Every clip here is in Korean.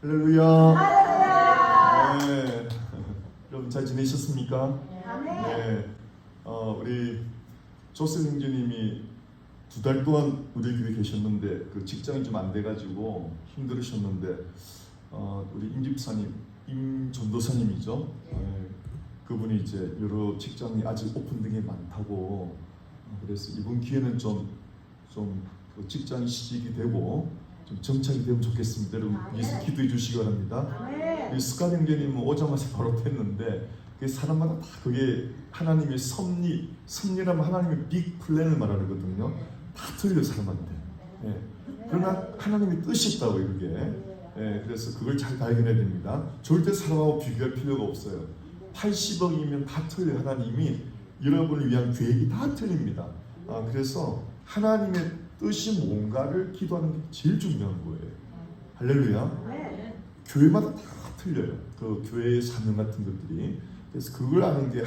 할렐루야. 할렐루야. 네. 여러분 잘 지내셨습니까? 네. 우리 조세 형제님이 2달 동안 우리 교회 계셨는데 그 직장이 좀 안 돼가지고 힘들으셨는데 우리 임 집사님, 임 전도사님이죠. 네. 그분이 이제 여러 직장이 아직 오픈등에 많다고 그래서 이번 기회는 그 직장이 시직이 되고 좀 정착이 되면 좋겠습니다. 여러분 위해서 기도해 주시기 바랍니다. 이 스카 형제님은 오자마자 바로 됐는데 그게 사람마다 다 그게 하나님의 섭리라면 하나님의 빅 플랜을 말하거든요. 다 틀려 사람한테. 예. 그러나 하나님의 뜻이 있다고 이게. 예. 그래서 그걸 잘 발견해야 됩니다. 절대 사람하고 비교할 필요가 없어요. 80억이면 다 틀려. 하나님이 여러분을 위한 계획이 다 틀립니다. 그래서 하나님의 뜻이 뭔가를 기도하는 게 제일 중요한 거예요. 할렐루야. 교회마다 다 틀려요. 그 교회의 사명 같은 것들이. 그래서 그걸 아는 게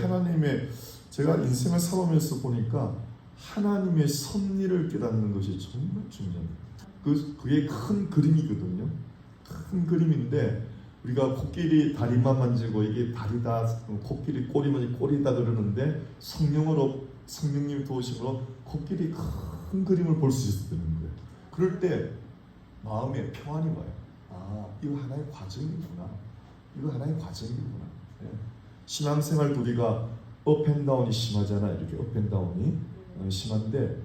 제가 인생을 살아오면서 보니까 하나님의 섭리를 깨닫는 것이 정말 중요합니다. 그게 큰 그림이거든요. 큰 그림인데 우리가 코끼리 다리만 만지고 이게 다리다, 코끼리 꼬리만 꼬리다 그러는데 성령님이 도우심으로 코끼리 큰 그림을 볼 수 있었다는 거예요. 그럴 때 마음에 평안이 와요. 이거 하나의 과정이구나. 네. 신앙생활 우리가 업앤다운이 심하잖아. 이렇게 업앤다운이 심한데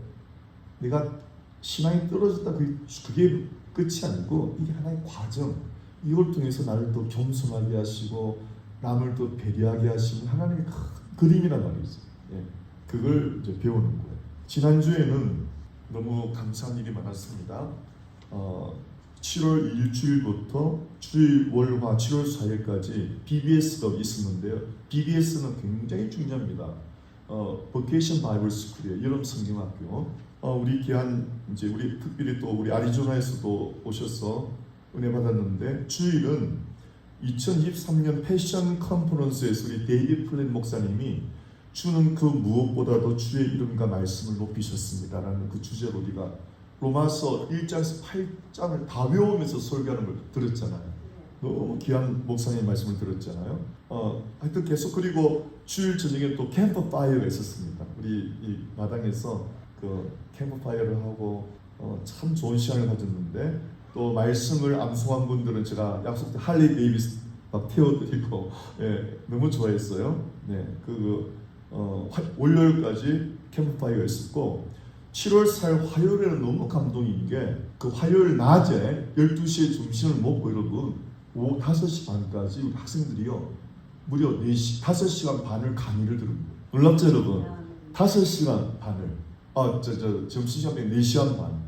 내가 신앙이 떨어졌다 그게 끝이 아니고 이게 하나의 과정. 이걸 통해서 나를 또 겸손하게 하시고 남을 또 배려하게 하시는 하나님의 큰 그림이란 말이죠. 예. 그걸 이제 배우는 거예요. 지난주에는 너무 감사한 일이 많았습니다. 7월 일주일부터 주일 월화 7월 4일까지 BBS가 있었는데요. BBS는 굉장히 중요합니다. 버케이션 바이블 스쿨이에요. 여름 성경학교. 우리 귀한 이제 우리 특별히 또 우리 애리조나에서도 오셔서 은혜 받았는데 주일은 2023년 패션 컨퍼런스에서 우리 데이비 플랜 목사님이 주는 그 무엇보다도 주의 이름과 말씀을 높이셨습니다라는 그 주제로 우리가 로마서 1장에서 8장을 다 외우면서 설교하는 걸 들었잖아요. 너무 귀한 목사님의 말씀을 들었잖아요. 하여튼 계속 그리고 주일 저녁에 또 캠프파이어가 있었습니다. 우리 이 마당에서 그 캠프파이어를 하고 참 좋은 시간을 가졌는데 또 말씀을 암송한 분들은 제가 약속 때 할리 데이비스 막 태워드리고 너무 좋아했어요. 월요일까지 캠프파이어가 있었고 7월 4일 화요일에는 너무 감동인 게 그 화요일 낮에 12시에 점심을 먹고 여러분 오후 5시 반까지 우리 학생들이요 무려 5시간 반을 강의를 들은 거예요. 놀랍죠 여러분? 5시간 반을 점심시간에 4시간 반.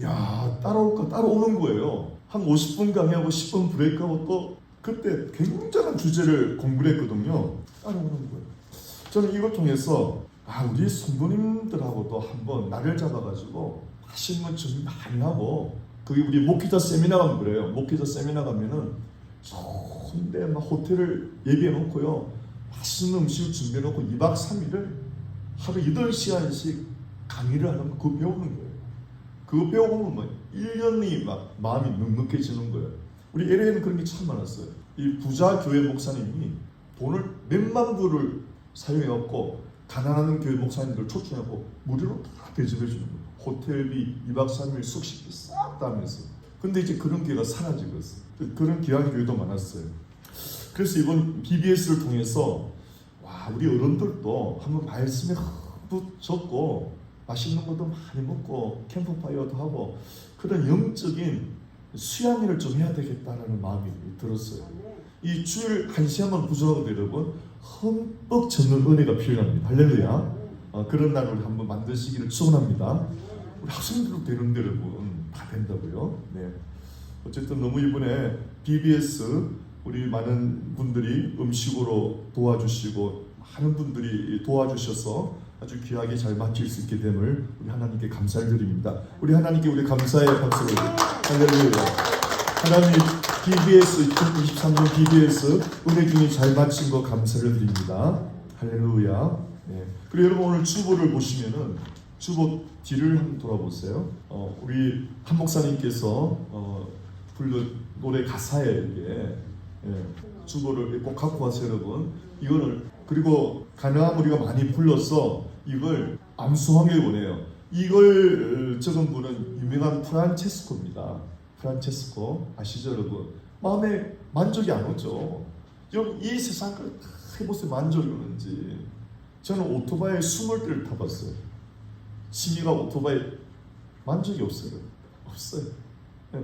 야, 따라오는 거예요. 한 50분 강의하고 10분 브레이크하고 또 그때 굉장한 주제를 공부를 했거든요. 따라오는 거예요. 저는 이걸 통해서 우리 성도님들하고도 한번 날을 잡아가지고 맛있는 거 준비 많이 하고 그게 우리 목회자 세미나 가면 그래요. 목회자 세미나 가면은 좋은데 막 호텔을 예비해 놓고요. 맛있는 음식을 준비해 놓고 2박 3일을 하루 8시간씩 강의를 하는 거 그거 배우는 거예요. 그거 배워보면 뭐 1년이 막 마음이 넉넉해지는 거예요. 우리 LA에는 그런 게 참 많았어요. 이 부자 교회 목사님이 돈을 몇만 불을 사용해갖고 가난한 교회 목사님들 초청하고 무료로 다 대접해 주는 거예요. 호텔비 2박 3일 숙식비 싹 다 하면서. 근데 이제 그런 기회가 사라지겠어요. 그런 귀한 교회도 많았어요. 그래서 이번 BBS를 통해서 우리 어른들도 한번 말씀에 흠뻑 젖고 맛있는 것도 많이 먹고 캠프파이어도 하고 그런 영적인 수양회를 좀 해야 되겠다는 마음이 들었어요. 이 주일 1시간만 부족하거든요 여러분. 흠뻑 젖는 은혜가 필요합니다. 할렐루야. 그런 날을 한번 만드시기를 축원합니다. 우리 학생들도 되는데 여러분 다 된다고요. 네. 어쨌든 너무 이번에 BBS 우리 많은 분들이 음식으로 도와주시고 많은 분들이 도와주셔서 아주 귀하게 잘 마칠 수 있게 됨을 우리 하나님께 감사를 드립니다. 우리 하나님께 우리 감사의 박수를 할렐루야. 하나님 BBS 2023년 BBS 은혜 중에 잘 마친 거 감사를 드립니다. 할렐루야. 네. 그리고 여러분 오늘 주보를 보시면은 주보 뒤를 한번 돌아보세요. 우리 한 목사님께서 노래 가사예요 이게. 예. 주보를 꼭 갖고 와서 여러분 이거를 그리고 가능하면 우리가 많이 불러서 이걸 암송하길 원해요. 이걸 적은 분은 유명한 프란체스코입니다. 프란체스코 아시죠 여러분? 마음에 만족이 안 오죠. 여러분 이 세상을 다 해보세요. 만족이 오는지. 저는 오토바이 20대를 타봤어요. 취미가 오토바이 만족이 없어요. 없어요. 네.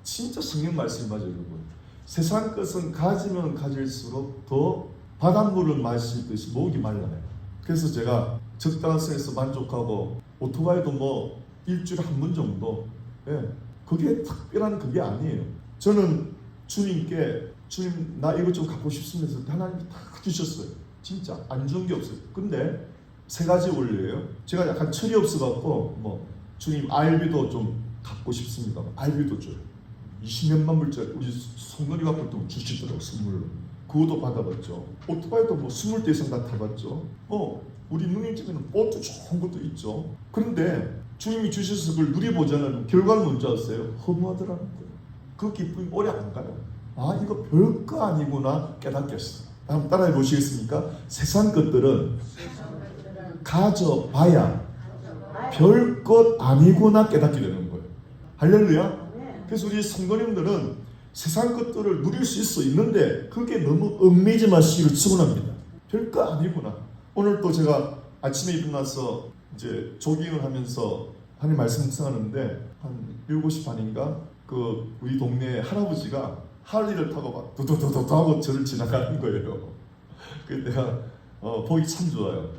진짜 성경 말씀이 맞아요 여러분. 세상 것은 가지면 가질수록 더 바닷물을 마시듯이 목이 말라요. 그래서 제가 적당한 선에서 만족하고 오토바이도 뭐 일주일에 한 번 정도. 예. 그게 특별한 그게 아니에요. 저는 주님께 주님 나 이것 좀 갖고 싶습니다. 하나님이 다 주셨어요. 진짜 안 준 게 없어요. 근데 세 가지 원리예요. 제가 약간 철이 없어갖고 뭐 주님 알비도 좀 갖고 싶습니다. 알비도 줘요. 20년만 불짜리 우리 성건이 갖고 또 주시더라고 선물로. 그것도 받아봤죠. 오토바이도 뭐 20대 이상 다 타봤죠. 우리 누님 집에는 옷도 좋은 것도 있죠. 그런데 주님이 주셔서 그걸 누려보자는 결과는 뭔지 아세요? 허무하더라는 거예요. 그 기쁨이 오래 안 가요. 아 이거 별거 아니구나 깨닫겠어. 한번 따라해 보시겠습니까? 세상 것들은 가져봐야 별것 아니구나 깨닫게 되는 거예요. 할렐루야. 그래서 우리 성도님들은 세상 것들을 누릴 수 있는데 그게 너무 얽매이지 마시기를 축원합니다. 별거 아니구나. 오늘 또 제가 아침에 일어나서 이제 조깅을 하면서 하나님 말씀 묵상하는데 한 7시 반인가 그 우리 동네 할아버지가 할리를 타고 막 도도도도 하고 저를 지나가는 거예요. 그래서 내가 보기 참 좋아요.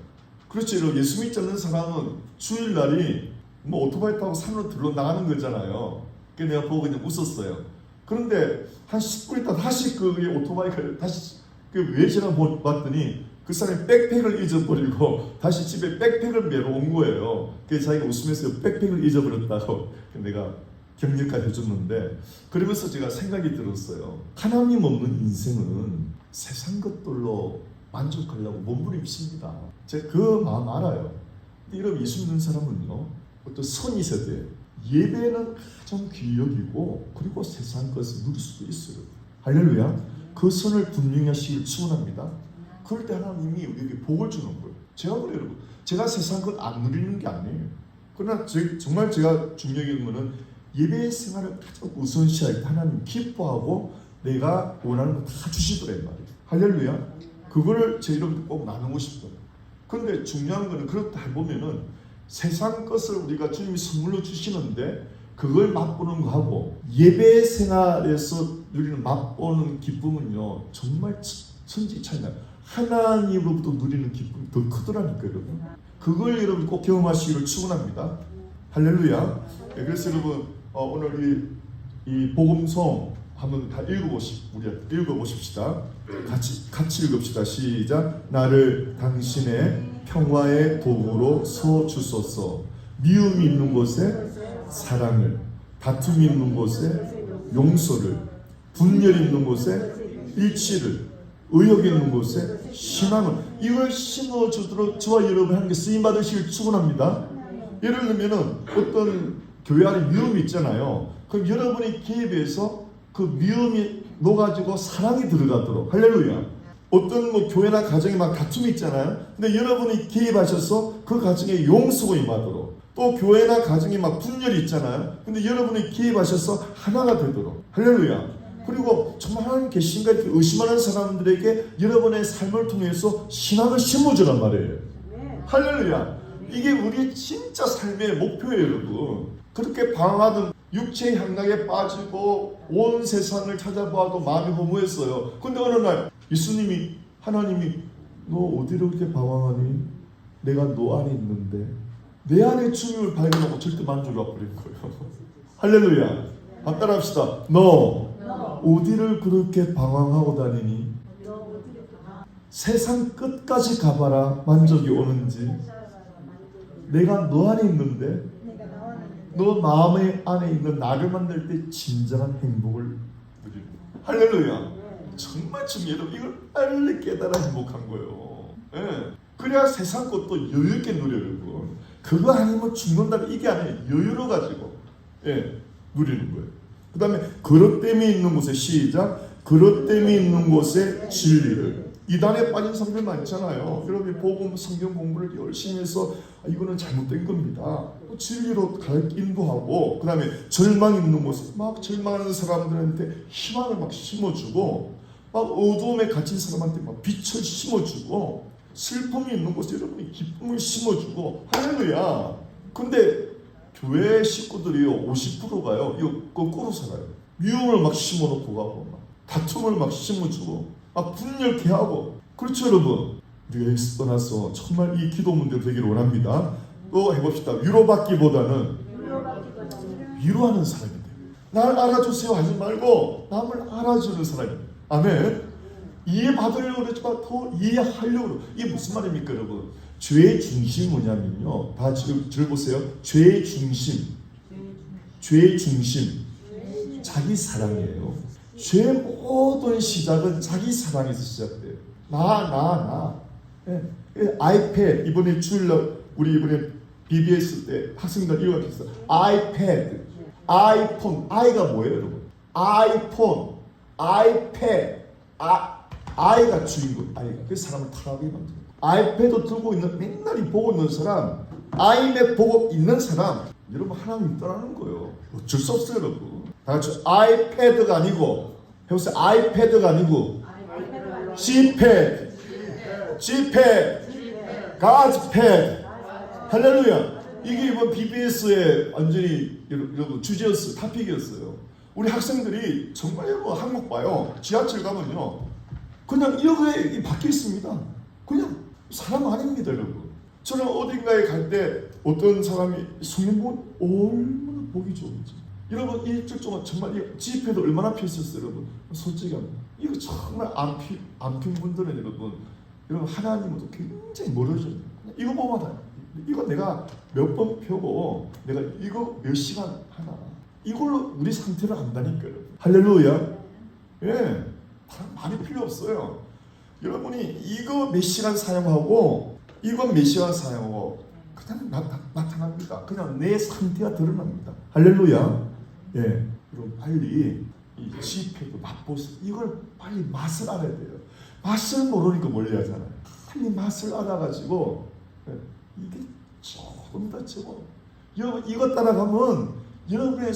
그렇지, 예수 믿지 않는 사람은 주일날이 뭐 오토바이 타고 산으로 들러 나가는 거잖아요. 그래서 내가 보고 그냥 웃었어요. 그런데 한 10분 있다 다시 그 오토바이를 다시 그 외지나 봤더니 그 사람이 백팩을 잊어버리고 다시 집에 백팩을 메러 온 거예요. 그래서 자기가 웃으면서 백팩을 잊어버렸다고 내가 격려까지 해줬는데 그러면서 제가 생각이 들었어요. 하나님 없는 인생은 세상 것들로 만족하려고 몸부림칩니다. 제가 그 마음 알아요. 이런 예수 믿는 사람은요 어떤 선이 있어야 돼요. 예배는 가장 귀히 여기고 그리고 세상 것을 누릴 수도 있어요. 할렐루야. 그 선을 분명히 하시길 축원합니다. 그럴 때 하나님이 우리에게 복을 주는 거예요. 제가 그래요 여러분. 제가 세상 것 안 누리는 게 아니에요. 그러나 정말 제가 중요한 거는 예배 생활을 가장 우선시할 때 하나님 기뻐하고 내가 원하는 거 다 주시더란 말이에요. 할렐루야. 그거를 제 여러분들 꼭 나누고 싶어요. 그런데 중요한 거는 그렇다 해보면은 세상 것을 우리가 주님이 선물로 주시는데 그걸 맛보는 거하고 예배 생활에서 누리는 맛보는 기쁨은요 정말 천지 차이나요. 하나님으로부터 누리는 기쁨이 더 크더라니까요 여러분. 그걸 여러분 꼭 경험하시기를 축원합니다. 할렐루야. 그래서 여러분 오늘 이 복음성 한번 다 읽어보십시다. 같이 읽읍시다. 시작. 나를 당신의 평화의 도구로 서 주소서. 미움이 있는 곳에 사랑을, 다툼이 있는 곳에 용서를, 분열이 있는 곳에 일치를, 의욕이 있는 곳에 신앙을, 이걸 심어주도록 저와 여러분 하나님께 쓰임받으시길 축원합니다. 예를 들면은 어떤 교회 안에 미움이 있잖아요. 그럼 여러분이 개입해서 그 미움이 녹아지고 사랑이 들어가도록. 할렐루야. 어떤 뭐 교회나 가정에 막 다툼이 있잖아요. 근데 여러분이 개입하셔서 그 가정에 용서가 임하도록. 또 교회나 가정에 막 분열이 있잖아요. 근데 여러분이 개입하셔서 하나가 되도록. 할렐루야. 그리고 정말 하나님 계신가 이렇게 의심하는 사람들에게 여러분의 삶을 통해서 신앙을 심어주란 말이에요. 할렐루야. 이게 우리 진짜 삶의 목표예요 여러분. 그렇게 방황하던 육체의 향락에 빠지고 온 세상을 찾아봐도 마음이 허무했어요. 근데 어느 날 예수님이 하나님이 너 어디로 그렇게 방황하니? 내가 너 안에 있는데. 내 안에 주님을 발견하고 절대 만족을 버린 거예요. 할렐루야. 따라합시다. 너 어디를 그렇게 방황하고 다니니? 세상 끝까지 가봐라 만족이 오는지. 내가 너 안에 있는데 너 마음의 안에 있는 나를 만날 때 진정한 행복을 누리는 거예요. 할렐루야. 정말 지금 여러분 이걸 빨리 깨달아 행복한 거예요. 예. 그래야 세상 것도 여유 있게 누려요. 그거 아니면 죽는다면 이게 아니에요. 여유로 가지고 누리는 거예요. 그 다음에 그릇됨이 있는 곳에 시작. 그릇됨이 있는 곳에 진리를. 이단에 빠진 사람들 많잖아요. 여러분이 복음 성경 공부를 열심히 해서 이거는 잘못된 겁니다. 또 진리로 인도하고 그 다음에 절망 있는 곳에 막 절망하는 사람들한테 희망을 막 심어주고 막 어두움에 갇힌 사람한테 막 빛을 심어주고 슬픔이 있는 곳에 여러분이 기쁨을 심어주고 할렐루야. 근데 교회 식구들이요 50%가요 이거 거꾸로 살아요. 미움을 막 심어놓고 가고 막 다툼을 막 심어주고 막 분열케 하고. 그렇죠 여러분. 우리가 여기서 떠나서 정말 이 기도 문제로 되기를 원합니다. 또 해봅시다. 위로받기보다는 위로하는 사람이 돼요. 날 알아주세요 하지 말고 남을 알아주는 사람이. 아멘. 이해받으려고 그러지만 더 이해하려고. 이게 무슨 말입니까 여러분? 죄의 중심이 뭐냐면요. 다 지금 들어보세요. 죄의 중심. 죄의 중심. 자기 사랑이에요. 죄의 모든 시작은 자기 사랑에서 시작돼요. 나. 아이패드. 이번에 주일날 우리 이번에 BBS 때 학생들 이거 했어요. 아이패드, 아이폰. 아이가 뭐예요 여러분? 아이폰, 아이패드. 아이가 주인공. 아이가. 그래서 사람을 타락하게 만들어요. 아이패드 들고 있는 맨날 보고 있는 사람, 아이맥 보고 있는 사람, 여러분 하나님 떠나는 거예요. 어쩔 수 없어요 여러분. 다 같이 아이패드가 아니고 해보세요. 아이패드가 아니고 G패드, 가즈패드. 할렐루야. 이게 이번 BBS의 완전히 여러분 주제였어요. 토픽이었어요. 우리 학생들이 정말 여러분 한국 봐요. 지하철 가면요 그냥 이렇게 박혀 있습니다. 그냥 사람 아닙니다 여러분. 저는 어딘가에 갈 때 어떤 사람이 성경 보면 얼마나 보기 좋은지. 여러분 일주일 동안 정말 이 집회도 얼마나 폈었어요 여러분. 솔직히 합니다. 이거 정말 안 핀 분들은 여러분 하나님으로도 굉장히 멀어져요. 이거 보면 이거 내가 몇 번 펴고 내가 이거 몇 시간 하나 이걸로 우리 상태를 안다니까요. 할렐루야. 예, 말이 필요 없어요. 여러분이 이거 몇 시간 사용하고 이건 몇 시간 사용하고 그냥 나타납니다. 그냥 내 상태가 드러납니다. 할렐루야. 예, 여러분 빨리 이 지폐도 맛보세요. 이걸 빨리 맛을 알아야 돼요. 맛을 모르니까 멀리하잖아요. 빨리 맛을 알아가지고 예, 이게 조금 더 적어. 여러분 이거 따라가면 여러분의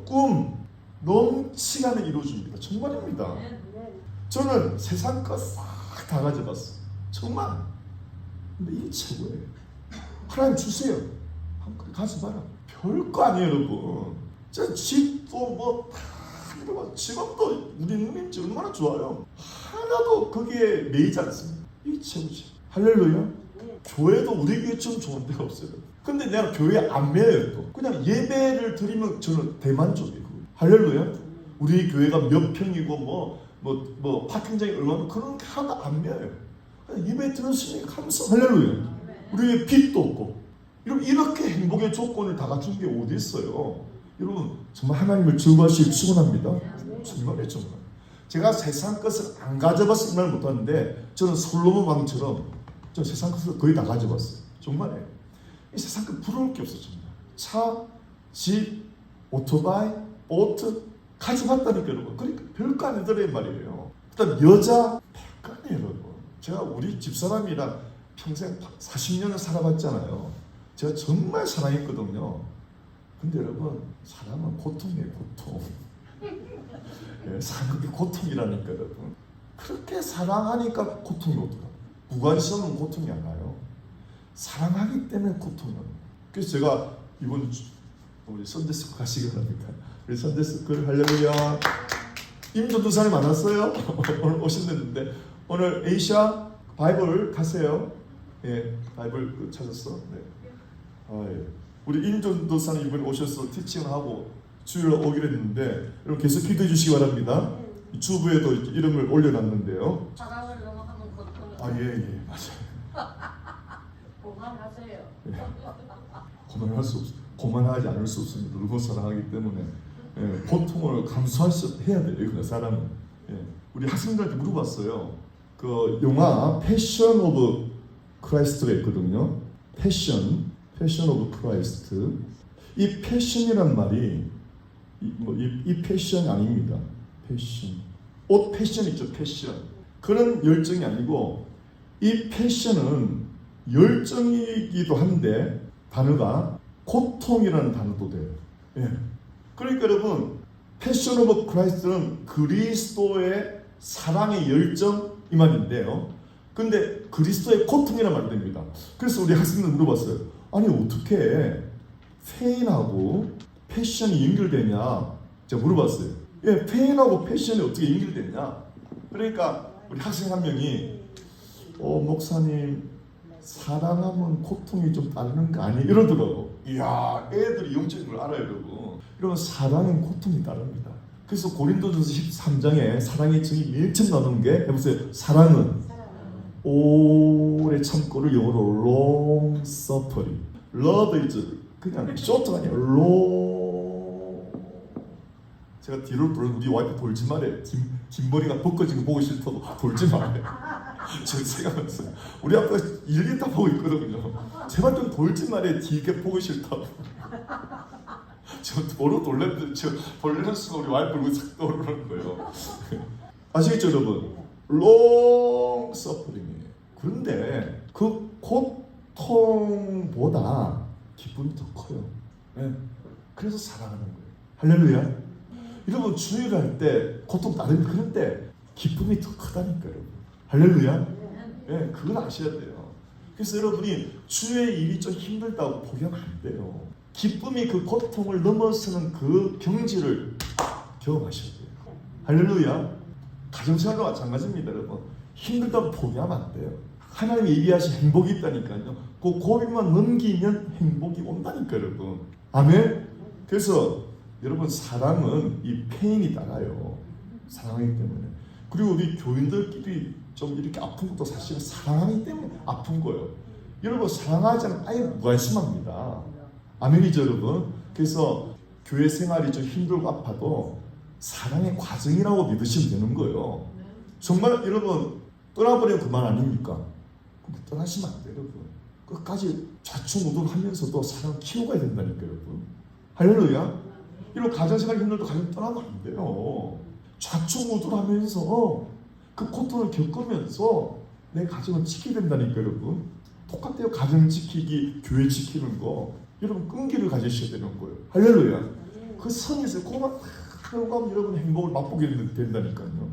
꿈 넘치게 이루어집니다. 정말입니다. 저는 세상 거 싹 다 가져갔어. 정말. 근데 이게 최고예요. 하나님 주세요. 가져봐라. 별거 아니에요 여러분. 저 집도 뭐 다 직업도 우리 누님 집 얼마나 좋아요. 하나도 거기에 매이지 않습니다. 이게 최고지. 할렐루야. 교회도 우리 교회처럼 좋은 데가 없어요. 근데 내가 교회에 안 매여요 또. 그냥 예배를 드리면 저는 대만족이에요. 할렐루야. 우리 교회가 몇 평이고 뭐 파킹장이 얼마나 그런 게 하나도 안 매여요. 그냥 예배 들었으니 감사. 할렐루야. 우리의 빚도 없고. 여러분 이렇게 행복의 조건을 다 갖춘 게 어디 있어요? 여러분 정말 하나님을 즐거워하시길 축원합니다. 정말이에요 정말. 제가 세상 것을 안 가져봤을 말 못하는데 저는 솔로몬 왕처럼 저 세상 것을 거의 다 가져봤어요. 정말이에요. 이 세상 것 부러울 게 없어 정말. 차, 집, 오토바이, 보트 가져봤다니까 여러분. 그러니까 별거 아니더란 말이에요. 그다음 여자 별거 아니에요 여러분. 제가 우리 집사람이랑 평생 40년을 살아봤잖아요. 제가 정말 사랑했거든요. 근데 여러분 사랑은 고통이에요 고통. 예, 사는 게 고통이라니까 여러분. 그렇게 사랑하니까 고통이 오더라고요. 무관심은 고통이 안 나요. 사랑하기 때문에 고통이 나요. 그래서 제가 이번 우리 선대스쿨 가시기 바랍니다. 우리 선대스쿨 할렐루야. 임전도사님 만났어요? 오늘 오신다는데 오늘 에이샤 바이블 가세요. 예, 바이블 찾았어. 네. 아, 예. 우리 임전도사님 이번에 오셔서 티칭을 하고 주일날 오기로 했는데 여러분 계속 기도해 주시기 바랍니다. 주부에도 이름을 올려놨는데요. 사랑을 너무 하면 고통이. 아, 예, 맞아요. 그만하세요. 고만할 수 없어요. 고만하지 않을 수 없습니다. 너무 사랑하기 때문에 예, 고통을 감수할 수 해야 돼요. 그 사람은. 예, 우리 학생들한테 물어봤어요. 그 영화 패션 오브 크라이스트가 있거든요. 패션 오브 크라이스트. 이 패션이란 말이 이 패션이 아닙니다. 패션. 옷 패션 있죠, 패션. 그런 열정이 아니고 이 패션은 열정이기도 한데 단어가 고통이라는 단어도 돼요. 예. 그러니까 여러분 패션 오브 크라이스트는 그리스도의 사랑의 열정 이 말인데요. 근데 그리스도의 고통이라는 말이 됩니다. 그래서 우리 학생들 물어봤어요. 아니 어떻게 페인하고 패션이 연결되냐? 제가 물어봤어요. 예, 페인하고 패션이 어떻게 연결되냐? 그러니까 우리 학생 한 명이 목사님 사랑하면 고통이 좀 따르는 거 아니에요? 이러더라고. 이야, 애들이 영적인 걸 알아요, 여러분. 이러면 사랑은 고통이 따릅니다. 그래서 고린도전서 13장에 사랑의 정의 맨 처음 나오는 게 해보세요. 사랑은 오래 참고를 영어로 long suffering. Love is 그냥 short가 아니에요. long. 제가 뒤로 돌면 우리 와이프 돌지 말해. 긴 머리가 벗겨진 거 보고 싫다고 돌지 말해. 제가 생각했어요. 우리 아빠가 일일이 다 보고 있거든요. 제발 좀 돌지 말해. 뒤게 보고 싫다고. 저 도로 돌렸는데 저 돌리는 순간 우리 와이프를 싹 떠오르는 거예요. 아시겠죠 여러분? long suffering이에요. 그런데 그 고통보다 기쁨이 더 커요. 네. 그래서 사랑하는 거예요. 할렐루야. 여러분 주일을 할 때 고통 나름 그런데 기쁨이 더 크다니까요. 여러분. 할렐루야. 네, 그걸 아셔야 돼요. 그래서 여러분이 주의 일이 좀 힘들다고 포기하면 안 돼요. 기쁨이 그 고통을 넘어서는 그 경지를 경험하셔야 돼요. 할렐루야. 가정생활도 마찬가지입니다. 여러분 힘들다고 포기하면 안 돼요. 하나님이 얘기하신 행복이 있다니까요. 그 고비만 넘기면 행복이 온다니까요. 여러분 아멘. 그래서 여러분 사랑은 이 페인이 따라요. 사랑하기 때문에. 그리고 우리 교인들끼리 좀 이렇게 아픈 것도 사실은 사랑하기 때문에 아픈 거예요. 여러분 사랑하지 않으면 아예 무관심합니다. 아멘이죠 여러분. 그래서 교회 생활이 좀 힘들고 아파도 사랑의 과정이라고 믿으시면 되는 거예요. 정말 여러분 떠나버리면 그만 아닙니까? 떠나시면 안 돼요 여러분. 끝까지 좌충우돌하면서도 사랑 키워가야 된다니까요 여러분. 할렐루야. 이런 가정생활 힘들도 가정 떠나면 안 돼요. 좌충우돌하면서 그 고통을 겪으면서 내 가정을 지켜야 된다니까요 여러분. 똑같아요. 가정 지키기, 교회 지키는 거. 여러분 끈기를 가지셔야 되는 거예요. 할렐루야. 그 선이 있어요. 그거만 하고 하면 여러분 행복을 맛보게 된다니까요.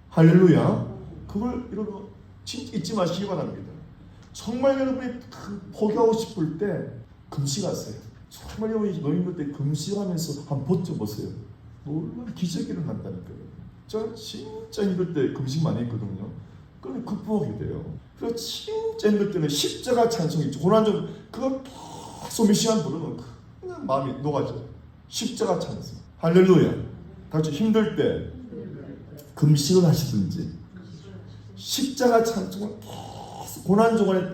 할렐루야. 그걸 여러분 진짜 잊지 마시기 바랍니다. 정말 여러분이 포기하고 싶을 때 금식하세요. 정말 여러분이 노인들 때 금식하면서 한번 버텨보세요. 놀라운 기적이 일어난다니까요. 저 진짜 힘들 때 금식 많이 했거든요. 그걸 극복하게 돼요. 그리고 진짜 힘들 때는 십자가 찬송이 있죠. 고난좀 그걸 계속 몇 시간 부르면 그냥 마음이 녹아져. 십자가 찬송. 할렐루야. 다같이 힘들 때 금식을 하시든지 십자가 찬송을 계속 고난조간에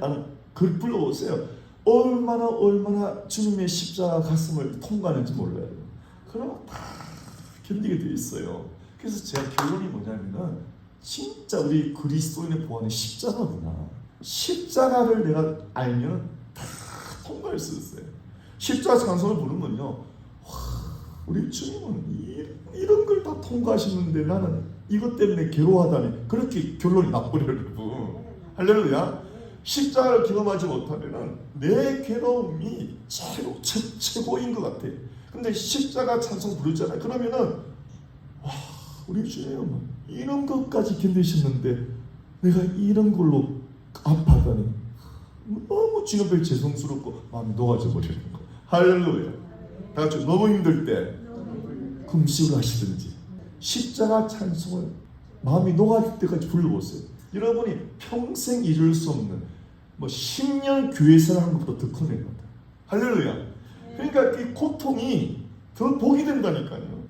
글 불러보세요. 얼마나 주님의 십자가 가슴을 통과하는지 몰라요. 그럼 다 견디게 돼 있어요. 그래서 제 결론이 뭐냐면은 진짜 우리 그리스도인의 보안은 십자가구나. 십자가를 내가 알면 다 통과할 수 있어요. 십자가 찬송을 부르면요, 우리 주님은 이런 걸 다 통과하시는데 나는 이것 때문에 괴로워하다니. 그렇게 결론이 나버려요 여러분. 할렐루야. 십자가를 경험하지 못하면 내 괴로움이 최고인 것 같아. 근데 십자가 찬송 부르잖아요. 그러면은 와, 우리 주님은 이런 것까지 견디셨는데 내가 이런 걸로 아파하다니 너무 주님 앞에 죄송스럽고 마음이 녹아져 버리는 거. 할렐루야. 다 같이 너무 힘들 때 금식을 하시든지 십자가 찬송을 마음이 녹아질 때까지 불러보세요. 여러분이 평생 잊을 수 없는 10년 교회생활 한 것보다 더 큰 겁니다. 할렐루야. 그러니까 이 고통이 더 복이 된다니까요.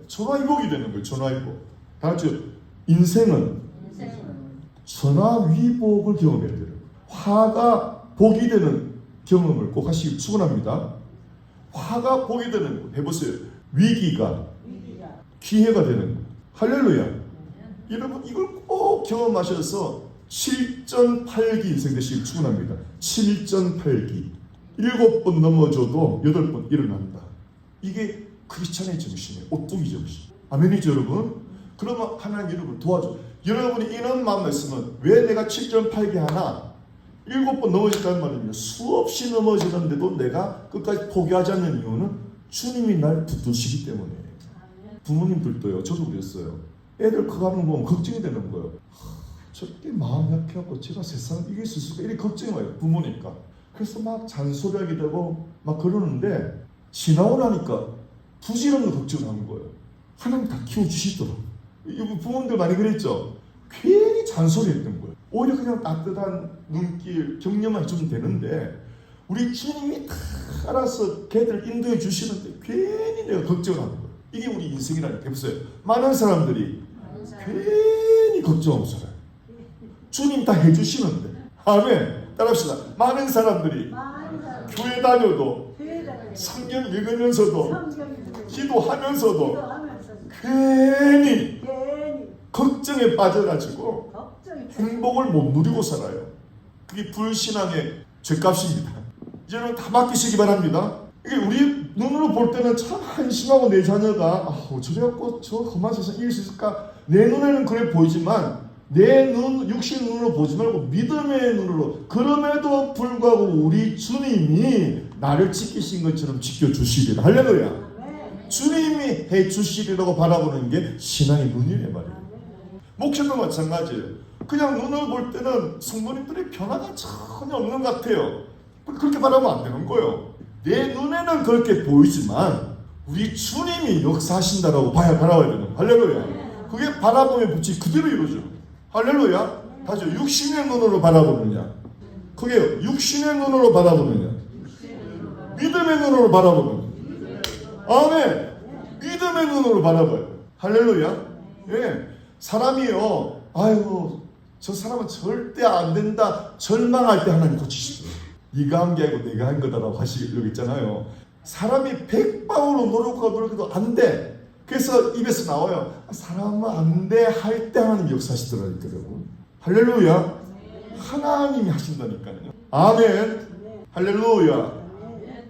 전화위복이 되는 거예요. 전화위복. 다 같이 인생은 전화위복을 경험해야 돼요. 화가 복이 되는 경험을 꼭 하시길 축원합니다. 화가 복이 되는 거 해보세요. 위기가 기회가 되는 거. 할렐루야. 여러분 이걸 꼭 경험하셔서 7전8기 인생 되시길 축원합니다. 7전8기 7번 넘어져도 8번 일어난다. 이게 크리스찬의 정신이에요. 오뚜기 정신. 아멘이죠 여러분? 그러면 하나님 여러분 도와줘. 여러분이 이런 마음을 했으면 왜 내가 7.8개 하나 7번 넘어졌다는 말입니다. 수없이 넘어지는데도 내가 끝까지 포기하지 않는 이유는 주님이 날 붙드시기 때문이에요. 부모님들도요. 저도 그랬어요. 애들 커가는 거 보면 걱정이 되는 거예요. 저렇게 마음 약해갖고 제가 세상을 이길 수 있을까 이렇게 걱정이 와요. 부모니까. 그래서 막 잔소리하게 되고 막 그러는데 지나고 나니까 부질없는 걱정을 하는 거예요. 하나님 다 키워주시더라고요. 이거 부모님들 많이 그랬죠? 괜히 잔소리했던 거예요. 오히려 그냥 따뜻한 눈길, 격려만 해주면 되는데 우리 주님이 다 알아서 걔들 인도해 주시는데 괜히 내가 걱정을 하는 거예요. 이게 우리 인생이라는 게 보세요. 많은 사람들이 괜히 걱정하고 살아요. 주님 다 해주시는데. 아멘. 따라합시다. 많은 사람들이 교회 다녀도 성경 읽으면서도 기도하면서도 괜히 걱정에 빠져가지고 행복을 못 누리고 살아요. 그게 불신앙의 죄값입니다. 이제는 다 맡기시기 바랍니다. 이게 우리 눈으로 볼 때는 참 한심하고 내 자녀가 저래갖고 저 험한 세상 이길 수 있을까? 내 눈에는 그래 보이지만 내 눈, 육신 눈으로 보지 말고 믿음의 눈으로. 그럼에도 불구하고 우리 주님이 나를 지키신 것처럼 지켜주시리라. 할렐루야. 주님이 해주시리라고 바라보는 게 신앙의 눈이란 말이에요. 목회도 마찬가지예요. 그냥 눈을 볼 때는 성도님들의 변화가 전혀 없는 것 같아요. 그렇게 바라보면 안 되는 거예요. 내 눈에는 그렇게 보이지만 우리 주님이 역사하신다라고 바라봐야 되는 거예요. 할렐루야. 그게 바라보면 빛이 그대로 이루어져. 할렐루야. 다시 육신의 눈으로 바라보느냐, 그게 육신의 눈으로 바라보느냐, 믿음의 눈으로 바라보느냐. 아멘. 믿음의 눈으로 바라봐요. 할렐루야. 예. 사람이요, 아이고 저 사람은 절대 안 된다 절망할 때 하나님 고치시더라고요. 네가 한 게 아니고 내가 한 거다라고 하시려고 있잖아요. 사람이 백방으로 노력해도 안 돼. 그래서 입에서 나와요. 사람은 안 돼 할 때 하나님 역사하시더라고요. 할렐루야. 하나님이 하신다니까요. 아멘. 할렐루야.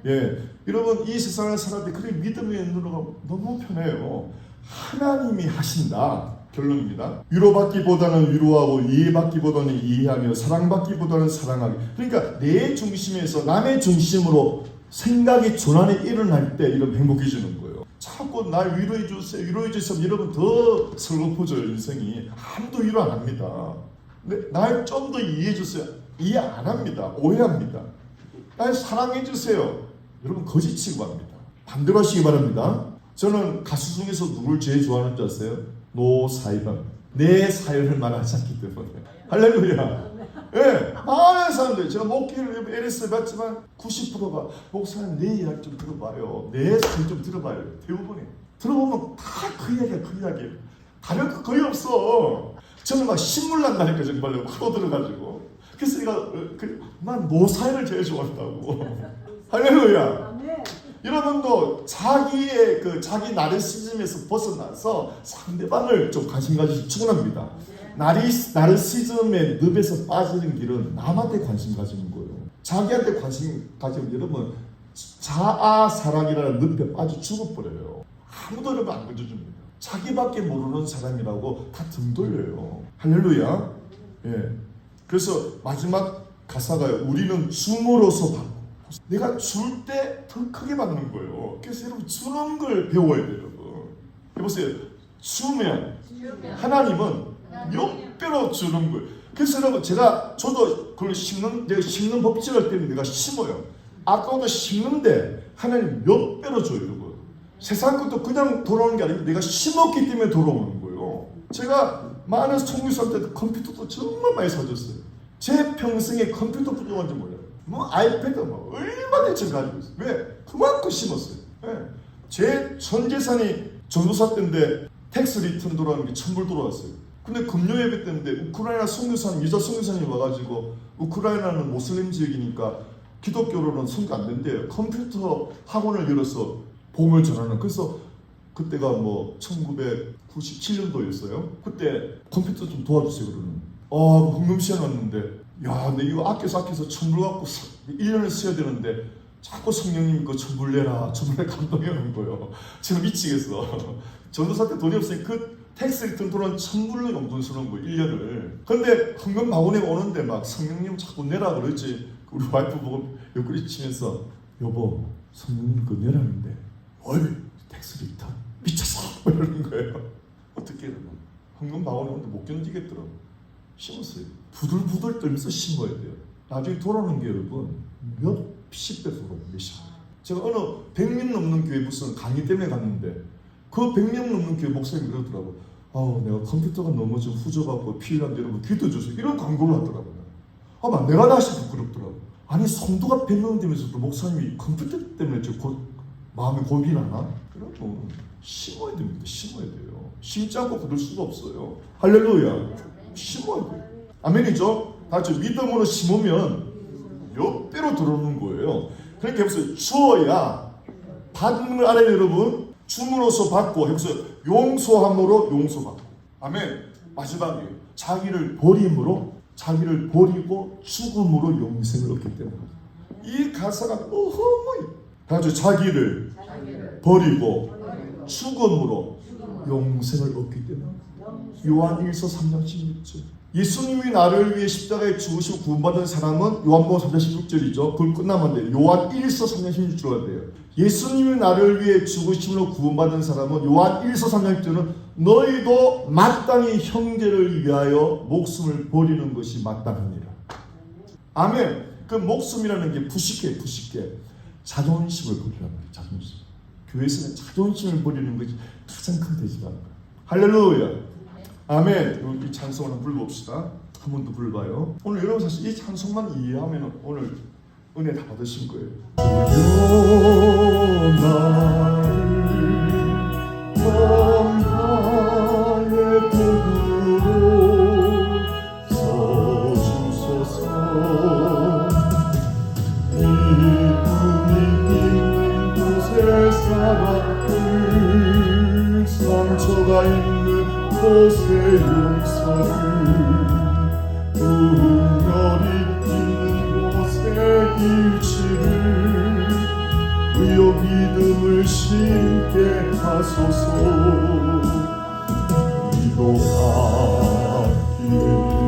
예, 여러분 이 세상을 살아도 그래 믿음의 눈으로 너무 편해요. 하나님이 하신다. 결론입니다. 위로받기보다는 위로하고 이해받기보다는 이해하며 사랑받기보다는 사랑하기. 그러니까 내 중심에서 남의 중심으로 생각이 전환이 일어날 때 이런 행복해지는 거예요. 자꾸 날 위로해 주세요. 위로해 주세요. 여러분 더 설거포져요. 인생이 아무도 위로 안 합니다. 근데 날 좀 더 이해해 주세요. 이해 안 합니다. 오해합니다. 날 사랑해 주세요. 여러분 거짓 취급합니다. 반대로 하시기 바랍니다. 저는 가수 중에서 누굴 제일 좋아하는 줄 아세요? 노사연. 내 사연을 말하지 않기 때문에. 할렐루야. 예, 많은 사람들 제가 목회를 LS 봤지만 90%가 목사님 내 이야기 좀 들어봐요. 내 사연 좀 들어봐요. 대부분이 들어보면 다 그 이야기야. 그 이야기. 다른 거 거의 없어. 저는 막 신물 난다니까 정말로 크로 들어가지고. 그래서 내가 난 노사연을 제일 좋아한다고. 할렐루야. 여러분도 자기의 자기 나르시즘에서 벗어나서 상대방을 좀 관심 가지시 축원합니다. 나르시즘의 늪에서 빠지는 길은 남한테 관심 가지는 거예요. 자기한테 관심 가지면 여러분 자아 사랑이라는 늪에 빠져 죽어버려요. 아무도 여러분 안 건져줍니다. 자기밖에 모르는 사람이라고 다 등 돌려요. 할렐루야. 예. 그래서 마지막 가사가요. 우리는 줌으로서 받고. 내가 줄 때 더 크게 받는 거예요. 그래서 여러분 주는 걸 배워야 돼요. 여러분. 해보세요. 주면 하나님은 몇 배로 주는 거예요. 그래서 여러분 저도 그걸 내가 심는 법칙을 때문에 내가 심어요. 아까도 심는데 하나님 몇 배로 줘요. 여러분. 세상 것도 그냥 돌아오는 게 아니고 내가 심었기 때문에 돌아오는 거예요. 제가 많은 총무사한테 컴퓨터도 정말 많이 사줬어요. 제 평생에 컴퓨터 부족한지 몰라요. 뭐 아이패드 뭐 얼마든지 가지고 있어요. 왜? 그만큼 심었어요. 네. 제 전 재산이 전도사 때인데 텍스 리턴 돌아오는 게 1,000불 들어왔어요. 근데 금요 예배 때인데 우크라이나 선교사님, 여자 선교사님 와가지고 우크라이나는 모슬림 지역이니까 기독교로는 선교 안 된대요. 컴퓨터 학원을 열어서 복음을 전하는. 그래서 그때가 뭐 1997년도였어요. 그때 컴퓨터 좀 도와주세요 그러는. 헌금 시켜놨는데 야, 내 이거 아껴서 1,000불 갖고 1년을 써야 되는데 자꾸 성령님 그 천불내라 감동이 오는 거예요. 제가 미치겠어. 전도사 때 돈이 없으니 그 텍스 리턴 돈은 1,000불로 용돈 쓰는 거예요, 1년을. 근데 헌금 바구니가 오는데 막 성령님 자꾸 내라 그러지. 우리 와이프 보고 옆구리 치면서 여보 성령님 그거 내라는데 뭘 텍스 리턴 미쳤어 이러는 거예요. 어떻게 해야 되나. 헌금 바구니 오는데 못 견디겠더라고. 심었어요. 부들부들 떨면서 심어야 돼요. 나중에 돌아오는 게 여러분 몇십 배 돌아오고 몇십 배. 제가 어느 100명 넘는 교회 무슨 강의 때문에 갔는데 그 100명 넘는 교회 목사님이 그러더라고. 내가 컴퓨터가 너무 좀 후져갖고 필요한데 여러분 기도해 주세요. 이런 광고를 하더라고요. 내가 다시 부끄럽더라고. 아니 성도가 100명 되면서도 목사님이 컴퓨터 때문에 마음이 고민이 나나? 여러분 심어야 됩니다. 심어야 돼요. 심지 않고 거둘 수가 없어요. 할렐루야. 심어야 돼요. 아멘이죠? 다같이 믿음으로 심으면 몇 배로 들어오는 거예요. 그러니까 해보세요. 주어야 받는 걸 알아요, 여러분. 줌으로써 받고 해보세요. 용서함으로 용서받고. 아멘. 마지막이에요. 자기를 버리고 죽음으로 영생을 얻기 때문에. 이 가사가 너무 다같이 자기를 버리고 죽음으로 영생을 얻기 때문에. 요한 1서 3장 16절. 예수님이 나를 위해 십자가에 죽으시고 구원받은 사람은 요한복음 3장 16절이죠. 그걸 끝나면 돼요. 요한 1서 3장 16절가 돼요. 예수님이 나를 위해 죽으심으로 구원받은 사람은 요한 1서 3장 16절은 너희도 마땅히 형제를 위하여 목숨을 버리는 것이 마땅하니라. 아멘. 그 목숨이라는 게 부식해. 자존심을 버리라는 거예요. 자존심. 교회에서는 자존심을 버리는 것이 가장 큰 대지가 거예요. 할렐루야. 아멘. 이 찬송을 한번 불러봅시다. 한 번 더 불러봐요. 오늘 여러분 사실 이 찬송만 이해하면 오늘 은혜 다 받으신 거예요. 주여 나를 영광의 도구로 써주소서. 믿음이 있는 곳에 사랑을 상처가 있는 곳의 용서를 분열이 있는 곳의 일치를 의욕 믿음을 심게 하소서. 이도 가기보다는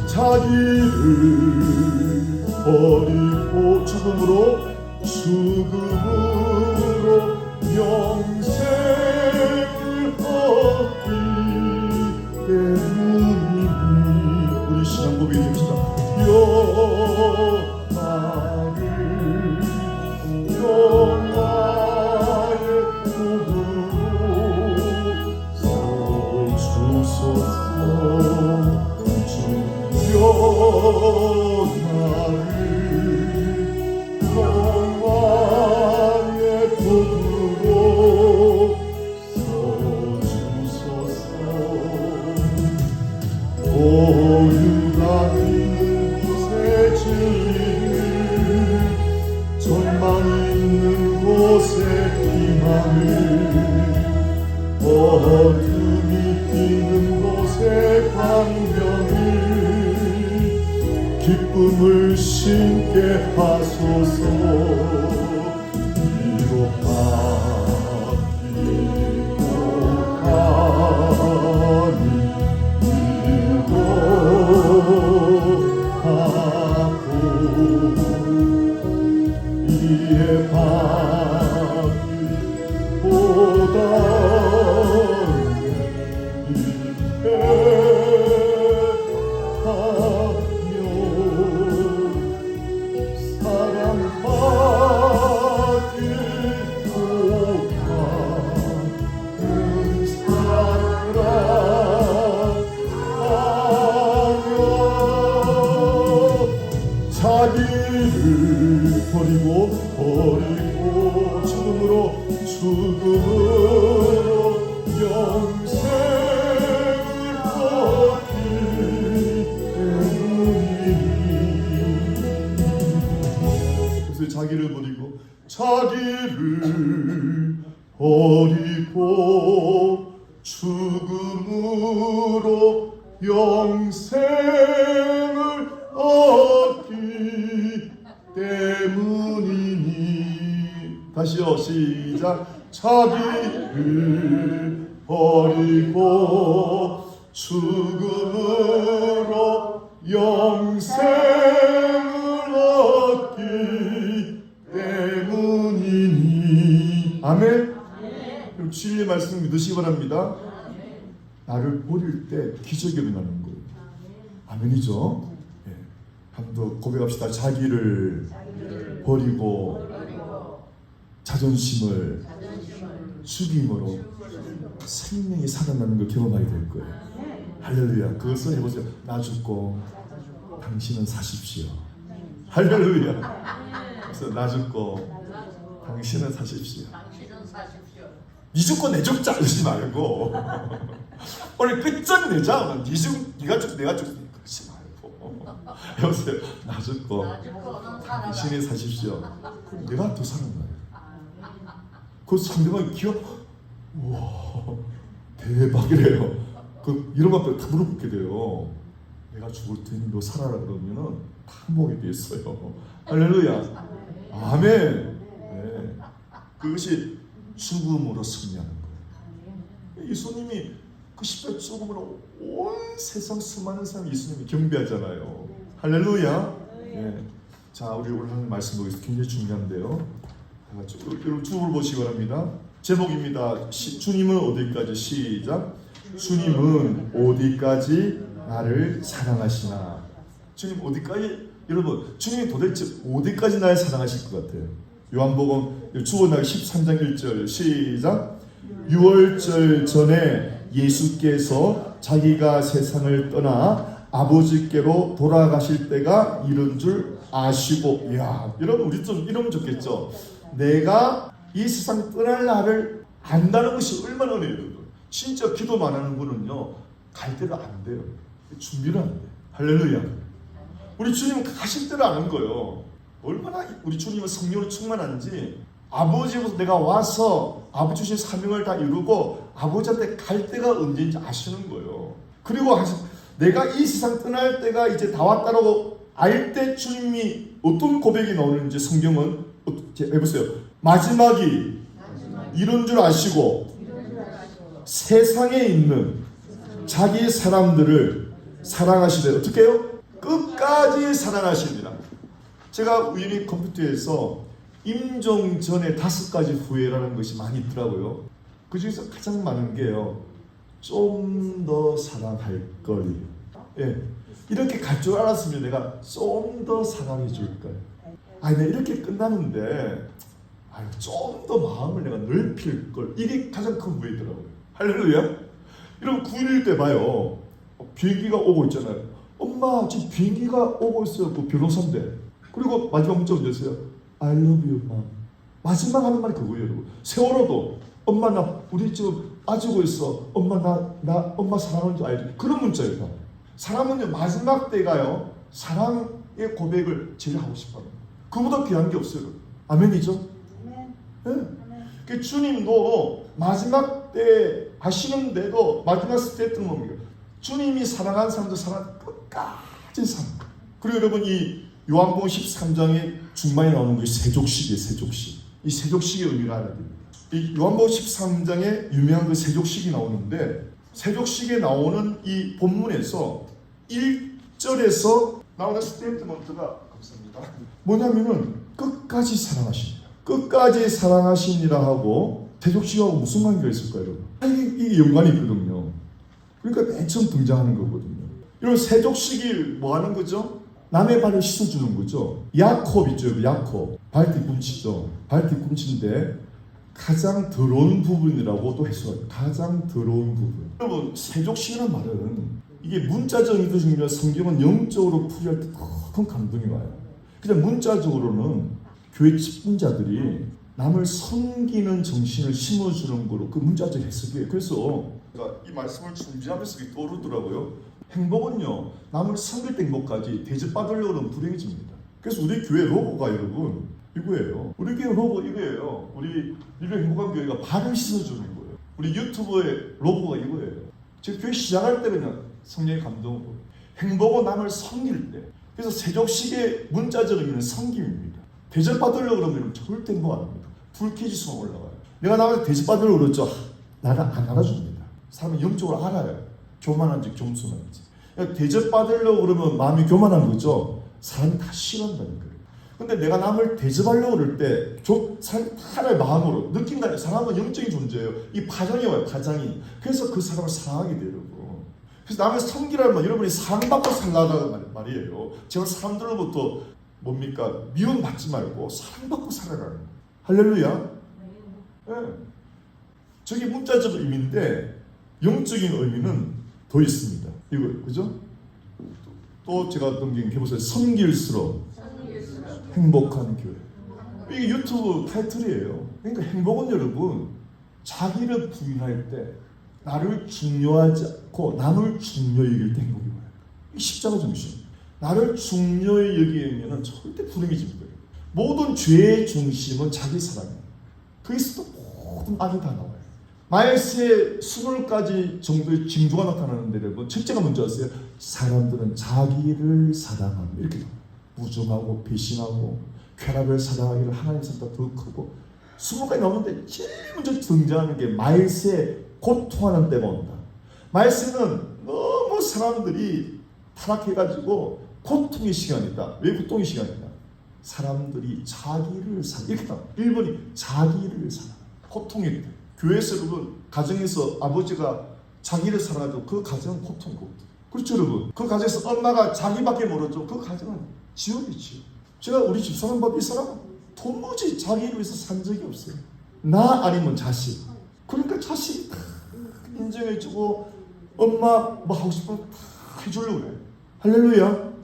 자기를 버리고 죽음으로 영생을 얻기 때문이니. 우리 신앙 고백합시다. 나를 영광의 도구로 써주소서. 주여 나를 영광의 도구로 써주소서. 오유가 있는 곳에 진리를 절망이 있는 곳에 희망을 어둠이 있는 곳에 광명을 기쁨을 심게 하소서. 이로 바뀌고가니 이도 하고 이에 바뀌고가는 사랑 죽음으로 영생을 얻기 때문이니. 그래서 자기를 버리고 죽음으로 영생을 얻기 때문이니. 다시요, 시작. 자기를 버리고 죽음으로 영생을 얻기 때문이니. 아멘. 그럼 진리의 말씀 믿으시기 바랍니다. 나를 버릴 때 기적이 일어나는 거예요. 아멘이죠. 예. 한 번 더 고백합시다. 자기를 버리고 자존심을 죽임으로 생명이 살아나는 걸 경험하게 될 거예요. 할렐루야. 그것을 해보세요. 나 죽고 당신은 사십시오. 할렐루야. 그래서 나 죽고 당신은 사십시오. 당신은 사십시오. 니 죽고 내 죽자 이러지 말고 오늘 끝장내자. 니가 죽 내가 죽 그러지 말고 여보세요. 나 죽고 당신이 사십시오. 그럼 내가 더 살아나요. 그 상대방이 기억, 우와 대박이래요. 그 이런 것들 다 물어보게 돼요. 내가 죽을 테니 너 살아라 그러면은 다 먹게 돼 있어요. 할렐루야. 아멘. 네. 그것이 죽음으로 승리하는 거예요. 예수님이 그 십자가 죽음으로 온 세상 수많은 사람 예수님이 경배하잖아요. 할렐루야. 네. 자, 우리 오늘 하는 말씀 보겠습니다. 굉장히 중요한데요. 여러분 주를 보시기 바랍니다. 제목입니다. 주님은 어디까지? 시작. 주님은 어디까지 나를 사랑하시나. 주님 어디까지? 여러분 주님이 도대체 어디까지 나를 사랑하실 것 같아요? 요한복음 주보나 13장 1절 시작. 유월절 전에 예수께서 자기가 세상을 떠나 아버지께로 돌아가실 때가 이른 줄 아시고. 이야, 여러분 우리 좀 이러면 좋겠죠. 내가 이 세상 떠날 날을 안다는 것이 얼마나 은혜예요. 진짜 기도만 하는 분은요 갈 때가 안 돼요. 준비를 안 돼요. 할렐루야. 우리 주님은 가실 때를 아는 거예요. 얼마나 우리 주님은 성령으로 충만한지 아버지부터 내가 와서 아버지 주신 사명을 다 이루고 아버지한테 갈 때가 언제인지 아시는 거예요. 그리고 내가 이 세상 떠날 때가 이제 다 왔다라고 알 때 주님이 어떤 고백이 나오는지 성경은 해보세요. 마지막이 이런 줄 아시고 세상에 있는 자기 사람들을 사랑하시되 어떻게 해요? 끝까지 사랑하십니다. 제가 우연히 컴퓨터에서 임종 전에 5가지 후회라는 것이 많이 있더라고요. 그 중에서 가장 많은 게요, 좀 더 사랑할 걸. 예, 이렇게 갈 줄 알았으면 내가 좀 더 사랑해 줄 걸. 아니 내가 이렇게 끝나는데 좀 더 마음을 내가 넓힐 걸. 이게 가장 큰 후회더라고요. 할렐루야. 여러분 9.11 때 봐요. 비행기가 오고 있잖아요. 엄마 지금 비행기가 오고 있어요. 그 변호사인데. 그리고 마지막 문자 보내세요. I love you, mom. 마지막 하는 말이 그거예요, 여러분. 세월호도 엄마 나 우리 지금 아지고 있어. 엄마 나 엄마 사랑하는 줄 알지? 그런 문자예요. 사람은요 마지막 때가요 사랑의 고백을 제일 하고 싶어요. 그보다 귀한 게 없어요. 아멘이죠? 네. 그 주님도 마지막 때 하시는데도 마지막 스테이트는 뭡니까? 주님이 사랑하는 사람들 사랑 끝까지 사랑. 그리고 여러분 이 요한복음 13장의 중반에 나오는 것이 세족식이에요. 세족식. 이 세족식의 의미를 알아야 됩니다. 이 요한복음 13장에 유명한 그 세족식이 나오는데 세족식에 나오는 이 본문에서 1절에서 나오는 스테이트먼트가 감사합니다. 뭐냐면은 끝까지 사랑하십니다. 끝까지 사랑하십니다 하고 세족식하고 무슨 관계가 있을까요, 여러분? 이게 연관이 있거든요. 그러니까 맨 처음 등장하는 거거든요. 이런 세족식이 뭐 하는 거죠? 남의 발을 씻어주는 거죠. 야콥 있죠, 야콥. 발뒤꿈치죠. 발뒤꿈치인데 가장 더러운 부분이라고도 해서 가장 더러운 부분. 여러분 세족식이라는 말은 이게 문자적인 의도 중이면 성경은 영적으로 풀이할 때 큰 감동이 와요. 그냥 문자적으로는 교회 집분자들이 남을 섬기는 정신을 심어주는 거로 그 문자적 해석이에요. 그래서 제가 이 말씀을 준비하면서 떠오르더라고요. 행복은요, 남을 섬길 때 행복까지 대접받으려고 하면 불행해집니다. 그래서 우리 교회 로고가 여러분 이거예요. 우리 교회 로고 이거예요. 우리 행복한 교회가 발을 씻어주는 거예요. 우리 유튜브의 로고가 이거예요. 제가 교회 시작할 때 그냥 성령의 감동으로 행복은 남을 섬길 때. 그래서 세족식의 문자적 의미는 섬김입니다. 대접받으려고 그러면 절대 행복 안 합니다. 불쾌지수가 올라가요. 내가 남한테 대접받으려고 그러죠. 나는 안 알아줍니다. 사람은 영적으로 알아요. 교만한지 겸손한지. 대접받으려고 그러면 마음이 교만한 거죠. 사람이 다 싫어한다는 거예요. 근데 내가 남을 대접하려고 그럴 때 사람이 하나의 마음으로 느낀다는 사람은 영적인 존재예요. 이 파장이 와요. 파장이. 그래서 그 사람을 사랑하게 되려고. 그래서 남을 섬기라면 여러분이 사랑받고 살라는 말이에요. 제가 사람들로부터 뭡니까? 미움받지 말고 사랑받고 살아가는 거예요. 할렐루야. 네. 저게 문자적 의미인데 영적인 의미는 더 있습니다. 이거 그죠? 또 제가 넘긴 게 보세요. 섬길수록 행복한 교회. 이게 유튜브 타이틀이에요. 그러니까 행복은 여러분 자기를 부인할 때 나를 중요하지 않고 남을 중요히 여길 때 행복이 와요. 이 십자가 정신. 나를 중요히 여기면 절대 불행해집니다. 모든 죄의 중심은 자기 사랑이에요. 거기서 또 모든 악이 다 나와요. 마일스에 20가지 정도의 징조가 나타나는데 여러분 첫째가 뭔지 아세요? 사람들은 자기를 사랑합니다. 이렇게 나와요. 무정하고 배신하고 쾌락을 사랑하기를 하나님 사랑보다 더 크고 20가지 나오는데 제일 먼저 등장하는 게 마일스에 고통하는 때가 온다. 마일스는 너무 사람들이 타락해가지고 고통의 시간이다. 왜 고통의 시간이다? 사람들이 자기를 사랑. 이렇게 나와. 1번이 자기를 사랑. 고통일 때. 교회에서 여러분 가정에서 아버지가 자기를 사랑하죠. 그 가정은 고통이고. 그렇죠 여러분. 그 가정에서 엄마가 자기밖에 모르죠. 그 가정은 지옥이지요. 제가 우리 집사람 봐도 이 사람은 도무지 자기를 위해서 산 적이 없어요. 나 아니면 자식. 그러니까 자식이 다 인정해주고 엄마 뭐 하고 싶으면 다 해주려고 그래. 할렐루야.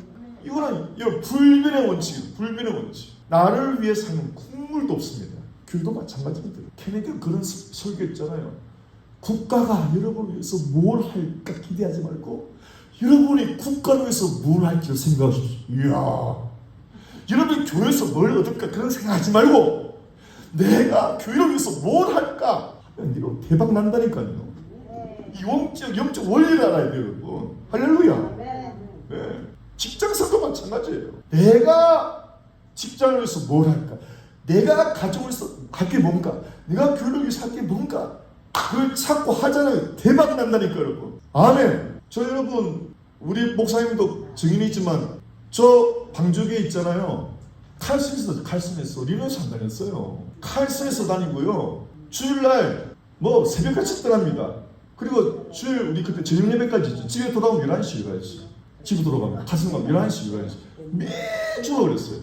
이거는 불변의 원칙이에요. 불변의 원칙. 나를 위해 사는 국물도 없습니다. 교회도 마찬가지입니다. 케네디가 그런 설교했잖아요. 국가가 여러분을 위해서 뭘 할까 기대하지 말고 여러분이 국가를 위해서 뭘 할지를 생각하십시오. 이야, 여러분이 교회에서 뭘 얻을까 그런 생각하지 말고 내가 교회를 위해서 뭘 할까 이거 대박 난다니까요. 이 영적 원리를 알아야 돼요, 여러분. 할렐루야. 네. 직장에서도 마찬가지예요. 내가 직장을 위해서 뭘 할까? 내가 가정을 위해서 할 게 뭔가? 내가 교회를 위해서 할 게 뭔가? 그걸 찾고 하잖아요. 대박 난다니까 여러분. 아멘. 저 여러분 우리 목사님도 증인이지만 저 방주교에 있잖아요. 칼슨에서 리너스 안 다녔어요. 칼슨에서 다니고요. 주일날 뭐 새벽같이 떠납니다. 그리고 주일 우리 그때 저녁 예배까지 집에 돌아오면 11시 가야지. 집에 돌아가면 가슴 가면 11시 가야지. 매주 그랬어요.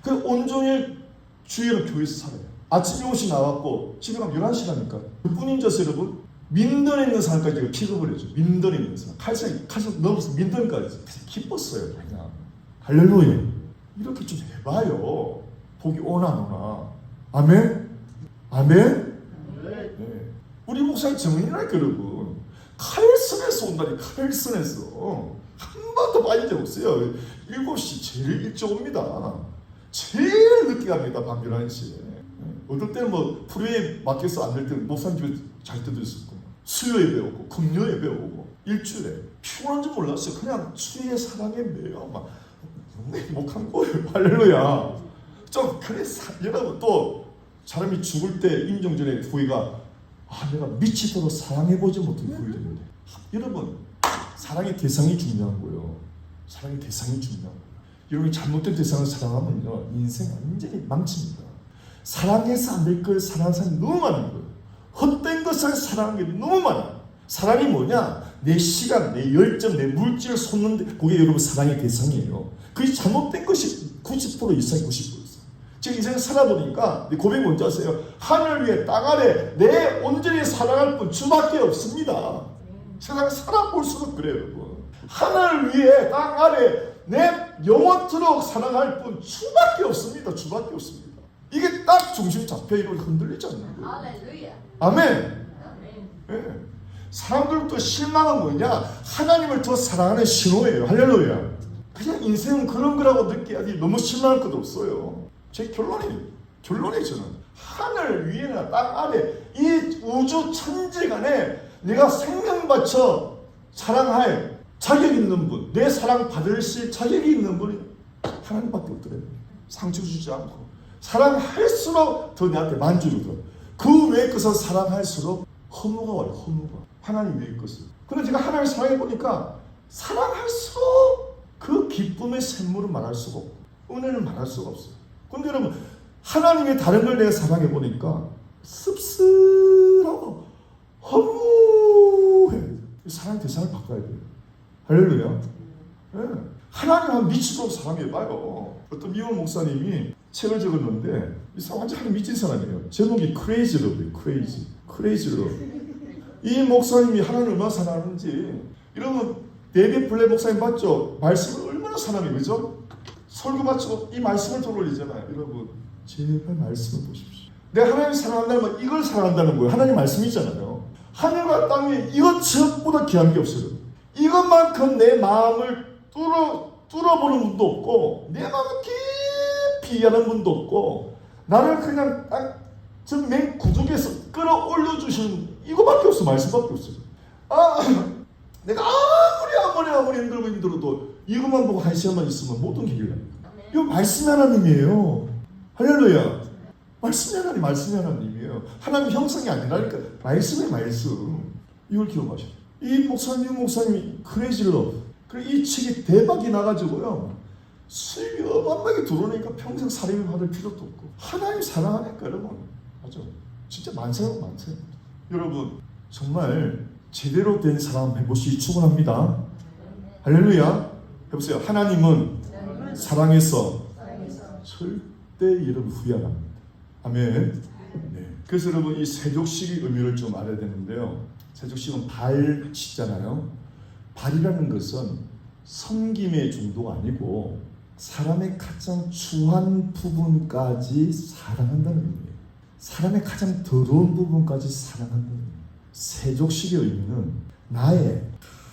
그 온종일 주일은 교회에서 살아요. 아침에 옷이 나왔고 집에 가면 11시라니까. 그뿐인 줄 아세요 여러분? 민던에 있는 사람까지 제가 픽업을 해줘. 민던에 있는 사람. 칼을 넘어서 민던까지. 기뻤어요. 그냥. 할렐루야. 이렇게 좀 해봐요. 복이 오나 안 오나. 아멘? 아멘? 네. 우리 목사님 정인이랄까 여러분. 칼슨에서 온다니. 칼슨에서. 한 번도 빠진 적 없어요. 7시 제일 일찍 옵니다. 제일 늦게 갑니다. 밤 11시에. 어떨 때는 뭐 프로에 맡겨서 안 될 때는 목사님 집에 잘 때도 있었고 수요예배 오고 금요예배 오고 일주일에 피곤한 줄 몰랐어요. 그냥 주의 사랑에 매여 막 너무 행복한 거예요. 할렐루야. 좀 그래 여러분 또 사람이 죽을 때 임종전에 후회가 내가 미치도록 사랑해보지 못한 후회되는데 여러분 사랑의 대상이 중요한 거예요. 사랑의 대상이 중요한 거예요. 여러분이 잘못된 대상을 사랑하면요 인생 완전히 망칩니다. 사랑해서 안 될 걸 사랑하는 사람이 너무 많은 거예요. 헛된 것을 사랑하는 게 너무 많아요. 사랑이 뭐냐? 내 시간, 내 열정, 내 물질을 쏟는데 그게 여러분 사랑의 대상이에요. 그게 잘못된 것이 90% 이상이 90%. 지금 인생을 살아보니까 내 고백이 뭔지 아세요? 하늘 위에 땅 아래 내 온전히 사랑할 분 주밖에 없습니다. 세상 살아볼수록 그래요 여러분. 하늘 위에 땅 아래 내 영원토록 사랑할 분 주밖에 없습니다. 주밖에 없습니다. 이게 딱 중심 잡혀 이렇게 흔들리지 않는 거예요. 할렐루야. 아멘. 아멘. 예. 사람들도 실망은 뭐냐? 하나님을 더 사랑하는 신호예요. 할렐루야. 그냥 인생은 그런 거라고 느껴야지 너무 실망할 것도 없어요. 제 결론이 저는 하늘 위에나 땅 아래 이 우주 천지간에 내가 생명 바쳐 사랑할 자격 있는 분, 내 사랑 받으실 자격이 있는 분이 하나님밖에 없더래요. 상처 주지 않고 사랑할수록 더 내한테 만족이 들어. 그 외의 것은 사랑할수록 허무가 와요. 허무가. 하나님 외의 것을. 근데 제가 하나님을 사랑해 보니까 사랑할수록 그 기쁨의 샘물은 말할 수가 없고 은혜는 말할 수가 없어요. 근데 여러분 하나님의 다른 걸 내가 사랑해 보니까 씁쓸하고 허무해. 사랑 대상을 바꿔야 돼요. 할렐루야. 네. 하나님 미치도록 사랑해봐요. 어떤 미혼 목사님이 책을 적었는데 이 사람 완전 하나님 미친 사람이에요. 제목이 Crazy Love예요. Crazy Love. 이 목사님이 하나님을 얼마나 사랑하는지. 여러분 데이빗 블레 목사님 봤죠? 말씀을 얼마나 사랑해요. 그죠? 설교 마치고 이 말씀을 돌아올리잖아요. 여러분 제발 말씀을 보십시오. 내가 하나님을 사랑한다는 건 이걸 사랑한다는 거예요. 하나님 말씀이잖아요. 하늘과 땅에 이것보다 귀한 게 없어요. 이것만큼 내 마음을 뚫어보는 분도 없고 내 마음을 깊이 이해하는 분도 없고 나를 그냥 저 맨 구석에서 끌어올려 주시는 이거밖에 없어. 말씀밖에 없어요. 내가 아무리 힘들어도 이것만 보고 한 시간만 있으면 모든 게 해결됩니다. 이거 말씀이 하나님이에요. 할렐루야. 말씀이 하나님이에요. 하나님 형상이 아니라니까 말씀의 말씀. 이걸 기억하셔야 돼요. 이 목사님이 크레이지러. 그리고 이 책이 대박이 나가지고요. 수입이 어마어마하게 들어오니까 평생 사립을 받을 필요도 없고 하나님 사랑하니까 여러분 맞아. 진짜 만세요. 여러분 정말 제대로 된 사람 해보시기 축원합니다. 할렐루야. 해보세요. 하나님은 사랑해서 절대 여러분 후회 안 합니다. 아멘. 네. 그래서 여러분 이 세족식의 의미를 좀 알아야 되는데요. 세족식은 발 치잖아요. 발이라는 것은 섬김의 정도가 아니고 사람의 가장 추한 부분까지 사랑한다는 의미예요. 사람의 가장 더러운 부분까지 사랑한다는 의미예요. 세족식의 의미는 나의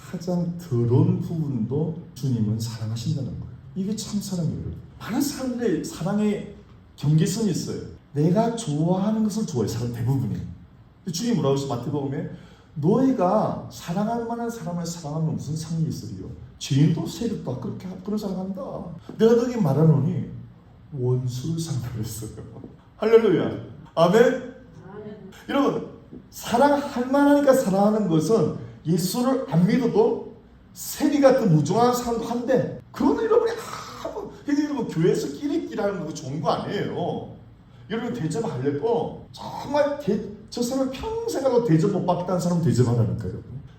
가장 더러운 부분도 주님은 사랑하신다는 거예요. 이게 참 사랑이에요. 많은 사람들의 사랑의 경계선이 있어요. 내가 좋아하는 것을 좋아해요. 사람 대부분이. 주님이 뭐라고 하시죠? 마태복음에 너희가 사랑할 만한 사람을 사랑하면 무슨 상이 있으리요? 죄인도 세력도 그렇게 그런 사랑한다. 내가 너에게 말하노니 원수를 사랑하랬어요. 할렐루야. 아멘. 여러분 사랑할 만하니까 사랑하는 것은 예수를 안 믿어도 세리 같은 무정한 사람도 한데 그거는 여러분이 여러분 교회에서 끼리끼리 하는 거 좋은 거 아니에요. 여러분 대접하려고 정말 저 사람을 평생 하고 대접 못 받겠다는 사람은 대접하라니까요.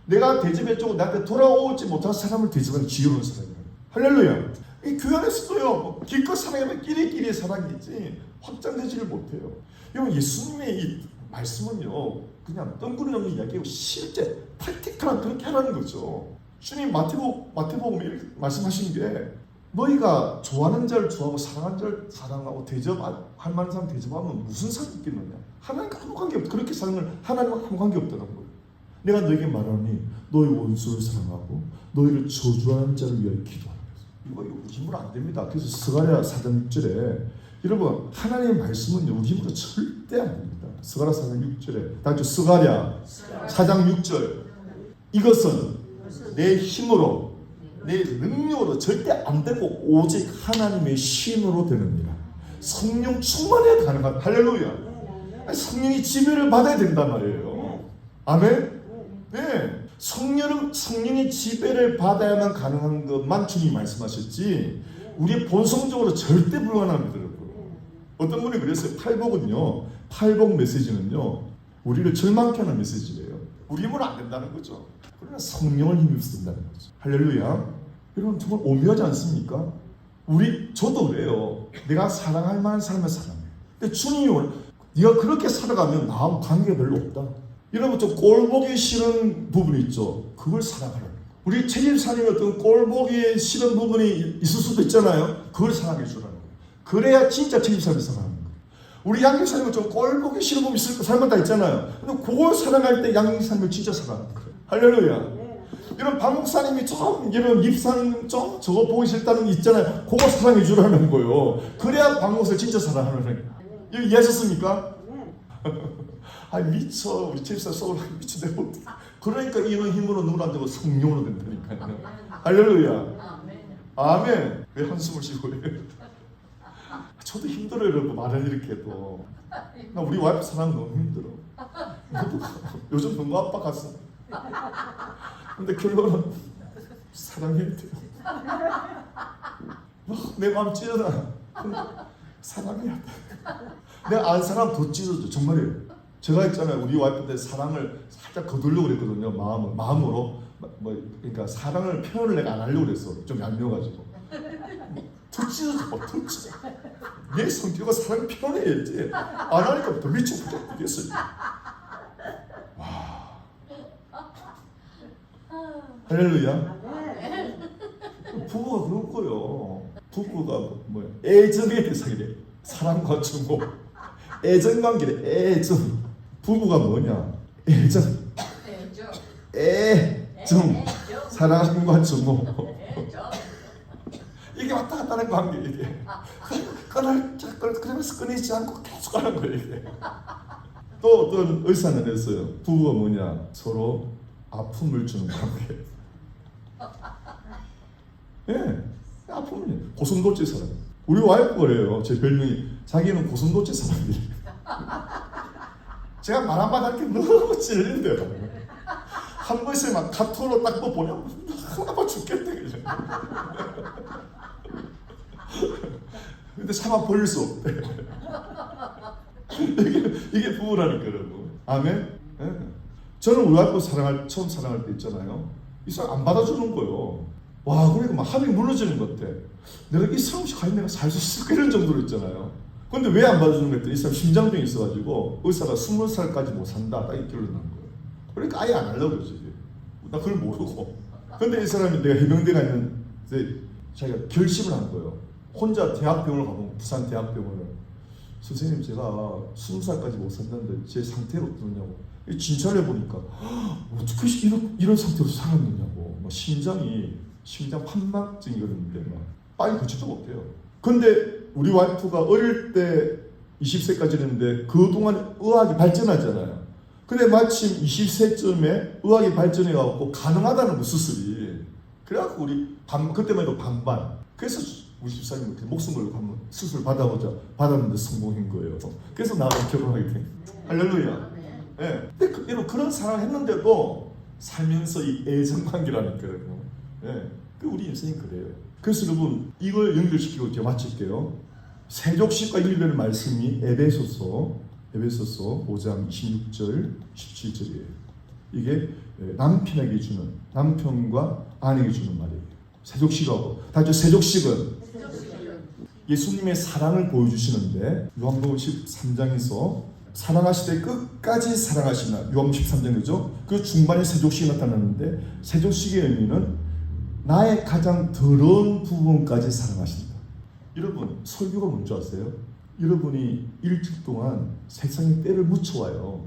내가 대접해주고 나한테 돌아오지 못한 사람을 대접하는 지혜로운 사람이에요. 할렐루야. 이 교회 안에서도요 기껏 사랑하면 끼리끼리 사랑이지 확장되지를 못해요. 여러분 예수님의 이 말씀은요 그냥 뜬구리 없는 이야기고 실제 프랙티컬한 그렇게 하라는 거죠. 주님 마태복음에 이렇게 말씀하신 게 너희가 좋아하는 자를 좋아하고 사랑하는 자를 사랑하고 대접할 만한 사람 대접하면 무슨 상이 있겠느냐. 하나님과 아무 관계 없다. 그렇게 사랑을 하나님과 아무 관계 없다는 거예요. 내가 너에게 말하니 너희 원수를 사랑하고 너희를 저주하는 자를 위하여 기도하라. 이거 우리 힘으로 안 됩니다. 그래서 스가랴 4장 6절에 여러분 하나님의 말씀은요 우리 힘으로 절대 안 됩니다. 스가랴 4장 6절에 다시 스가랴 4장 6절 이것은 내 힘으로 내 능력으로 절대 안 되고 오직 하나님의 신으로 되느니라. 성령 충만해야 가능한. 할렐루야. 성령이 지배를 받아야 된단 말이에요. 아멘. 네. 성령이 지배를 받아야만 가능한 것만 주님이 말씀하셨지 우리의 본성적으로 절대 불가능합니다. 어떤 분이 그랬어요. 팔복 메시지는요 우리를 절망케 하는 메시지예요. 우리 힘으로 안 된다는 거죠. 그러나 성령을 힘입어서 된다는 거죠. 할렐루야. 여러분 정말 오묘하지 않습니까? 저도 그래요. 내가 사랑할 만한 사람을 사랑해. 근데 주님이 네가 그렇게 살아가면 나하고 관계가 별로 없다. 여러분 좀 꼴보기 싫은 부분이 있죠. 그걸 사랑하라는 거예요. 우리 책임사님이 어떤 꼴보기 싫은 부분이 있을 수도 있잖아요. 그걸 사랑해 주라는 거예요. 그래야 진짜 책임사님을 사랑하는 거예요. 우리 양육사님은 좀 꼴보기 싫은 놈 있을 거 사람마다 있잖아요. 근데 그걸 사랑할 때 양육사님을 진짜 사랑하는 거예요. 할렐루야. 이런 박 목사님이 좀 이런 입사님 좀 저거 보기 싫다는 게 있잖아요. 그거 사랑해 주라는 거예요. 그래야 박 목사를 진짜 사랑하는 거예요. 이거 이해하셨습니까? 아니 미쳐 우리 집사 속으로 미쳐 내고 그러니까 이런 힘으로 눈을 안 되고 성령으로 된다니까요. 할렐루야. 아멘. 아멘. 왜 한숨을 쉬고 해요? 저도 힘들어요 여러분 말을 이렇게 해도. 나 우리 와이프 사랑 너무 힘들어. 요즘 너무 압박했어. 근데 결론은 사랑해야 돼요. 내 마음 찢어나. 사랑해야 돼. 내가 안 사람 더 찢어져. 정말이에요. 제가 있잖아요. 우리 와이프한테 사랑을 살짝 거두려고 그랬거든요. 마음으로. 그러니까 사랑을 표현을 내가 안 하려고 그랬어. 좀 얄미워가지고. 더 찢어져. 더 찢어. 내 성격과 사랑을 표현해야지. 안 하니까 더 미쳐버리겠어요. 와. 할렐루야. 부부가 그런 거요. 부부가 뭐야? 애정의 대상이래. 사랑과 증오. 애정 관계래. 애정. 부부가 뭐냐? 애정. 애정. 사랑과 증오. 이게 왔다 갔다 하는 관계 이게. 그러면서 끊이지 않고 계속 하는 거예요 이게. 또 어떤 의사는 했어요. 부부가 뭐냐? 서로 아픔을 주는 관계. 예, 아픔이에요. 고슴도치 사람. 우리 와이프가 그래요. 제 별명이 자기는 고슴도치 사람이래. 제가 말 한마디 할 게 너무 찔린대요. 한 번씩 막 카톡으로 딱 보내면 아파 죽겠대 그냥. 근데 차마 버릴 수 없대. 이게 부부라니까 여러분. 아멘. 예. 저는 우리 와이프 처음 사랑할 때 있잖아요. 이 사람 안 받아주는 거예요. 와, 그러니까 막 합이 무너지는 것 같아. 내가 이 사람 없이 과연 내가 살 수 있을까 이런 정도로 있잖아요. 근데 왜 안 받아주는 거 했더니 이 사람 심장병이 있어가지고 의사가 20살까지 못 산다 딱 이렇게 결론 난 거예요. 그러니까 아예 안 하려고 그러지. 나 그걸 모르고. 근데 이 사람이 내가 해병대가 있는데 자기가 결심을 한 거예요. 혼자 대학병원을 가보면 부산 대학병원을 선생님 제가 20살까지 못 산다는데 제 상태가 어떠냐고 진찰해 보니까 어떻게 이런 상태로 살았느냐고 막 심장 판막증이거든요. 막 빨리 걷지도 못해요. 근데 우리 와이프가 어릴 때 20세까지였는데 그동안 의학이 발전하잖아요. 근데 마침 20세쯤에 의학이 발전해갖고 가능하다는 거 수술이. 그래갖고 우리 그때만 해도 반반. 그래서 우리 집사님이 목숨 걸고 한번 수술 받아보자. 받았는데 성공한 거예요. 그래서 나랑 결혼하게 된 거예요. 할렐루야. 예. 근데 이런 그런 사랑을 했는데도 살면서 이 애정관계라니까요. 예. 우리 인생이 그래요. 그래서 여러분 이걸 연결시키고 이제 마칠게요. 세족식과 연결되는 말씀이 에베소서 5장 26절 17절이에요. 이게 남편에게 주는 남편과 아내에게 주는 말이에요. 세족식하고 다시 세족식은 예수님의 사랑을 보여주시는데 요한복음 13장에서 사랑하실 때 끝까지 사랑하시나 요한복음 13장이죠. 그 중반에 세족식이 나타나는데 세족식의 의미는 나의 가장 더러운 부분까지 사랑하신다. 여러분 설교가 뭔지 아세요? 여러분이 일주일 동안 세상에 때를 묻혀와요.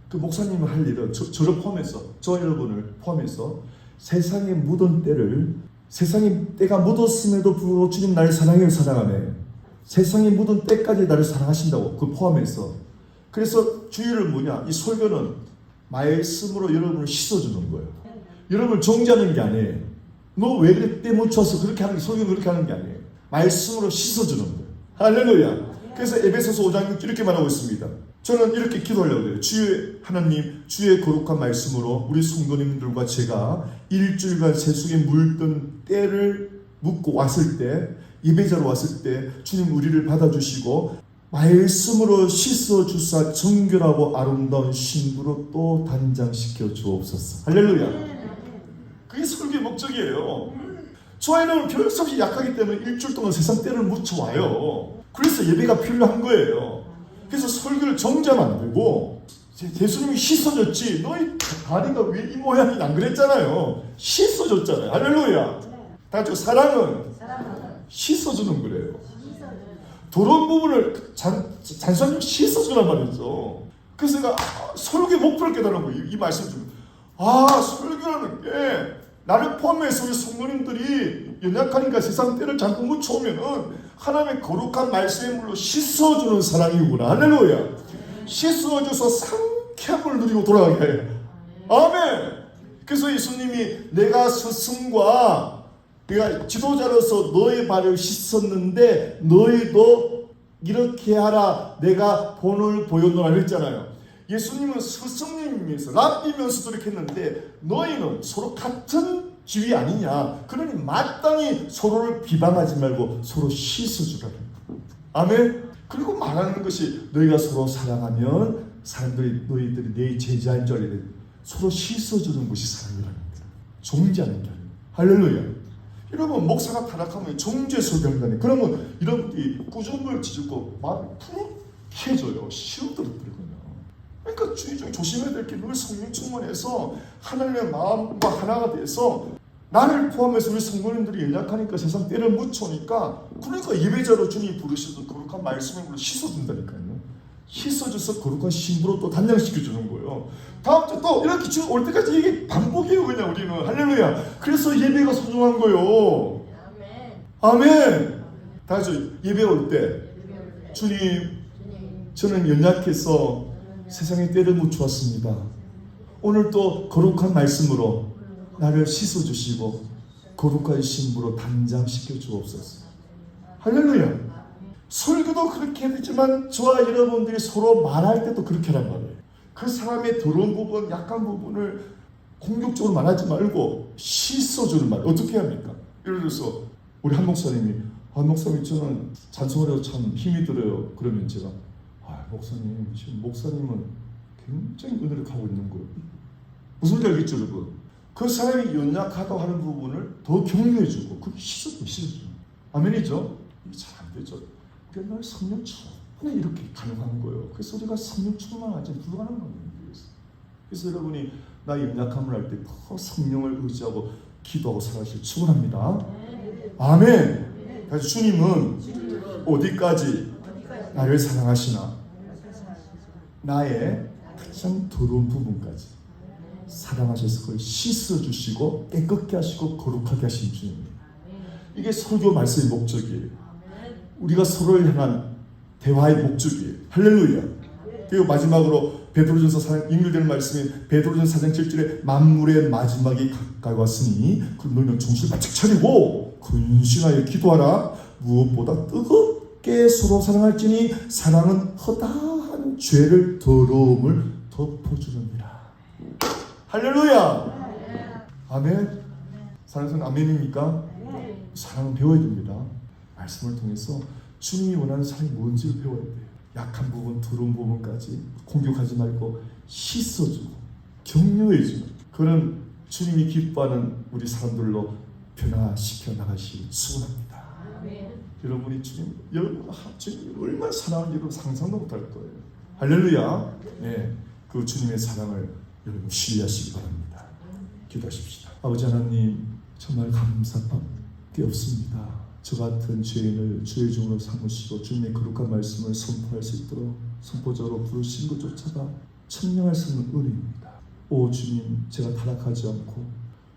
그 목사님이 할 일은 저를 포함해서 저 여러분을 포함해서 세상에 묻은 때를 세상에 때가 묻었음에도 불구하고 주님 나를 사랑해요 사랑하네. 세상에 묻은 때까지 나를 사랑하신다고 그 포함해서. 그래서 주의를 뭐냐 이 설교는 말씀으로 여러분을 씻어주는 거예요. 여러분을 정죄하는 게 아니에요. 너 왜 그래 때 묻혀서 그렇게 하는 게 설교는 그렇게 하는 게 아니에요. 말씀으로 씻어주는 거예요. 할렐루야. 그래서 에베소서 5장 6절 이렇게 말하고 있습니다. 저는 이렇게 기도하려고 해요. 주의 하나님 주의 거룩한 말씀으로 우리 성도님들과 제가 일주일간 세속에 물든 때를 묻고 왔을 때 예배자로 왔을 때 주님 우리를 받아주시고 말씀으로 씻어주사 정결하고 아름다운 신부로 또 단장시켜 주옵소서. 할렐루야. 그게 설교의 목적이에요. 저희는 별 수 없이 약하기 때문에 일주일 동안 세상 때를 묻혀와요. 그래서 예배가 필요한 거예요. 그래서 설교를 정죄하면 안 되고 예수님이 씻어줬지 너희 다리가 왜 이 모양이 안 그랬잖아요. 씻어줬잖아요. 할렐루야. 다 같이 사랑은 씻어주는 거래요. 더러운 부분을 잔소리 씻어주란 말이죠. 그래서 내가 설교의 목표를 깨달은 거예요. 이 말씀 중에 설교라는 게 나를 포함해서 우리 성도님들이 연약하니까 세상 때를 잠깐 묻혀오면은 하나님의 거룩한 말씀의 물로 씻어주는 사랑이구나. 할렐루야. 씻어줘서 상쾌함을 누리고 돌아가게 해요. 아멘. 그래서 예수님이 내가 스승과 내가 지도자로서 너의 발을 씻었는데 너희도 이렇게 하라 내가 본을 보였노라 그랬잖아요. 예수님은 스승님이면서 랍비면서도 이렇게 했는데 너희는 서로 같은 지위 아니냐. 그러니 마땅히 서로를 비방하지 말고 서로 씻어주라. 아멘. 그리고 말하는 것이 너희가 서로 사랑하면 너희들이 내 제자인 줄 알게 서로 씻어주는 것이 사랑이라는 거예요. 정죄하는 게 아니에요. 할렐루야. 여러분 목사가 타락하면 정죄 소경단에 그러면 여러분들이 꾸준을 지지고 마음이 푹해져요. 시험 들어버리거든요. 그러니까 주의 중에 조심해야 될 게 늘 성령 충만해서 하나님의 마음과 하나가 돼서 나를 포함해서 우리 성도님들이 연약하니까 세상 때를 묻혀오니까 그러니까 예배자로 주님이 부르셔도 거룩한 말씀으로 씻어준다니까요. 씻어줘서 거룩한 신부로 또 단장시켜주는 거예요. 다음 주 또 이렇게 쭉 올 때까지 이게 반복이에요. 그냥 우리는 할렐루야. 그래서 예배가 소중한 거예요. 아멘. 다 같이 예배 올 때 주님 저는 연약해서 세상에 때를 묻혀왔습니다. 오늘 또 거룩한 말씀으로 나를 씻어주시고 거룩한 신부로 단장시켜 주옵소서. 할렐루야. 설교도 그렇게 되지만 저와 여러분들이 서로 말할 때도 그렇게 하란 말이에요. 그 사람의 더러운 부분, 약한 부분을 공격적으로 말하지 말고 씻어주는 말. 어떻게 합니까? 예를 들어서 우리 한 목사님이 목사님 저는 찬송을 해도 참 힘이 들어요. 그러면 제가 목사님 지금 목사님은 굉장히 은혜를 가고 있는 거예요. 무슨 말 알겠죠 여러분? 그 사람이 연약하다고 하는 부분을 더 격려해주고 그렇게 씻어주고 아멘이죠? 이게 잘 안 되죠. 그러니까 성령 충만에 이렇게 가능한 거예요. 그래서 우리가 성령 충만하지 불가능한 거예요. 그래서 여러분이 나 연약함을 할 때 더 성령을 의지하고 기도하고 살아가길 축원합니다. 아멘. 그래서 주님은 어디까지 나를 사랑하시나? 나의 가장 더러운 부분까지 사랑하셔서 그걸 씻어주시고 깨끗게 하시고 거룩하게 하신 주님입니다. 이게 설교 말씀의 목적이에요. 우리가 서로를 향한 대화의 목적이에요. 할렐루야. 그리고 마지막으로 베드로전서 연결되는 말씀이 베드로전서 4장 7절에 만물의 마지막이 가까이 왔으니 그럼 너희는 정신을 바짝 차리고 근신하여 기도하라. 무엇보다 뜨겁게 서로 사랑할지니 사랑은 허다한 죄를 더러움을 덮어주느니라. 할렐루야. 아멘. 사랑하는 아멘입니까? 사랑은 배워야 됩니다. 말씀을 통해서 주님이 원하는 사랑이 뭔지를 배워야 돼요. 약한 부분, 더러운 부분까지 공격하지 말고 씻어주고 격려해주는 그런 주님이 기뻐하는 우리 사람들로 변화시켜 나가시기 축원합니다. 여러분이 주님 얼마나 사랑하는지 여러분 상상도 못할 거예요. 할렐루야. 네, 그 주님의 사랑을 여러분 신뢰하시기 바랍니다. 기도하십시다. 아버지 하나님 정말 감사밖에 없습니다. 저 같은 죄인을 주의 종으로 삼으시고 주님의 거룩한 말씀을 선포할 수 있도록 선포자로 부르신 것조차가 천명할 수 없는 은혜입니다. 오 주님, 제가 타락하지 않고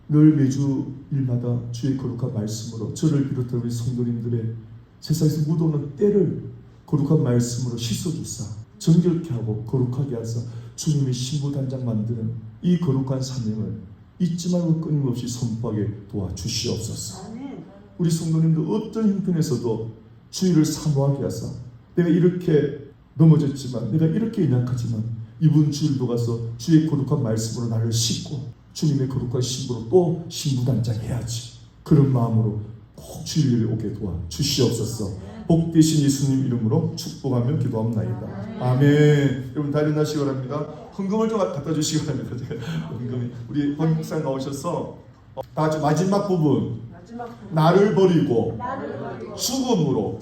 늘 매주 일마다 주의 거룩한 말씀으로 저를 비롯한 우리 성도님들의 세상에서 묻어오는 때를 거룩한 말씀으로 씻어주사 정결케 하고 거룩하게 하사 주님의 신부단장 만드는 이 거룩한 사명을 잊지 말고 끊임없이 선포하게 도와주시옵소서. 우리 성도님들 어떤 형편에서도 주의를 사모하게 하사 내가 이렇게 넘어졌지만 내가 이렇게 연약하지만 이번 주일도 가서 주의 거룩한 말씀으로 나를 씻고 주님의 거룩한 신부로 또 신부단장해야지. 그런 마음으로 꼭 주일에 오게 도와주시옵소서. 복되신 예수님 이름으로 축복하며 기도합나이다. 아멘. 여러분 다 일어나시기 바랍니다. 헌금을 좀 갖다 주시기 바랍니다. 헌금이 우리 헌금상 나오셔서 다 같이 마지막 부분 나를 버리고 죽음으로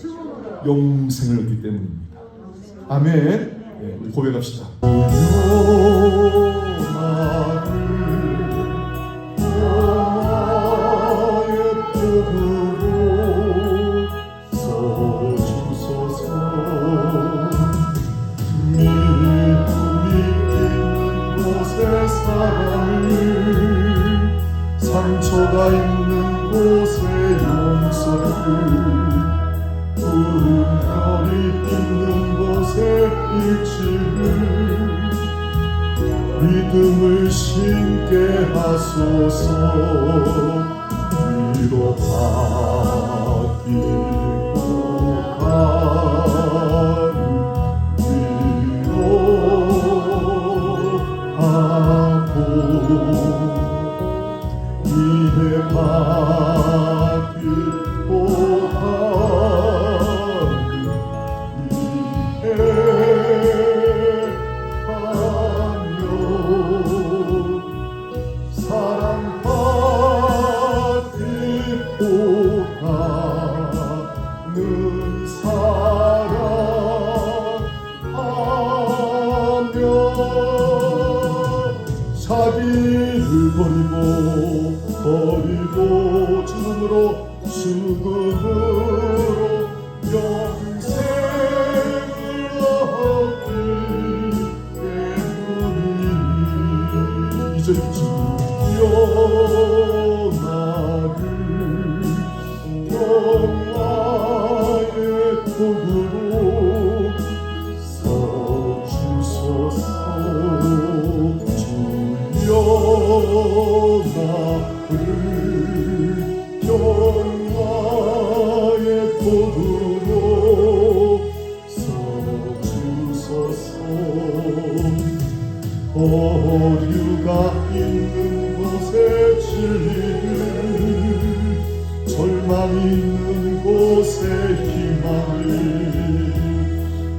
영생을 얻기 때문입니다. 아멘. 네, 우리 고백합시다. 주소서 누가 있는 곳에 용서를 푸른 별이 있는 곳에 일치를 믿음을 심게 하소서 위로 바뀌고 가는 위로하고 이해 바뀌고 가는 이해하며 사랑받기고 가는 사랑하며 자기를 버리고 죽음으로 영생을 얻기 때문이 이제 주여 나를 평화의 도구로 써주소서 주여 나를 평화의 도구로 써주소서 어류가 있는 곳에 진리를 절망 있는 곳에 희망을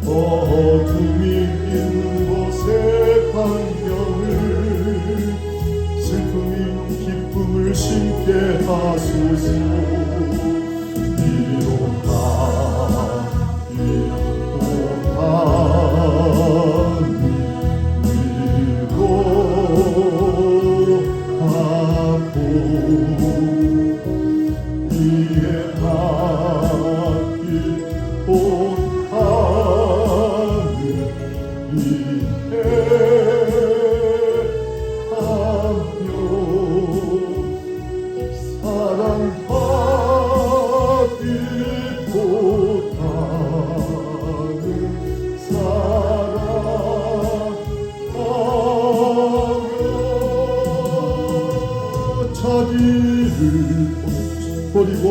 어둠이 있는 곳에 광명을 슬픔이 있는 기쁨을 심게 하소서 이로 가니 위로하고 이해 바뀌고 가는 이해하며 사랑받기고 가는 사랑하며 자기를 버리고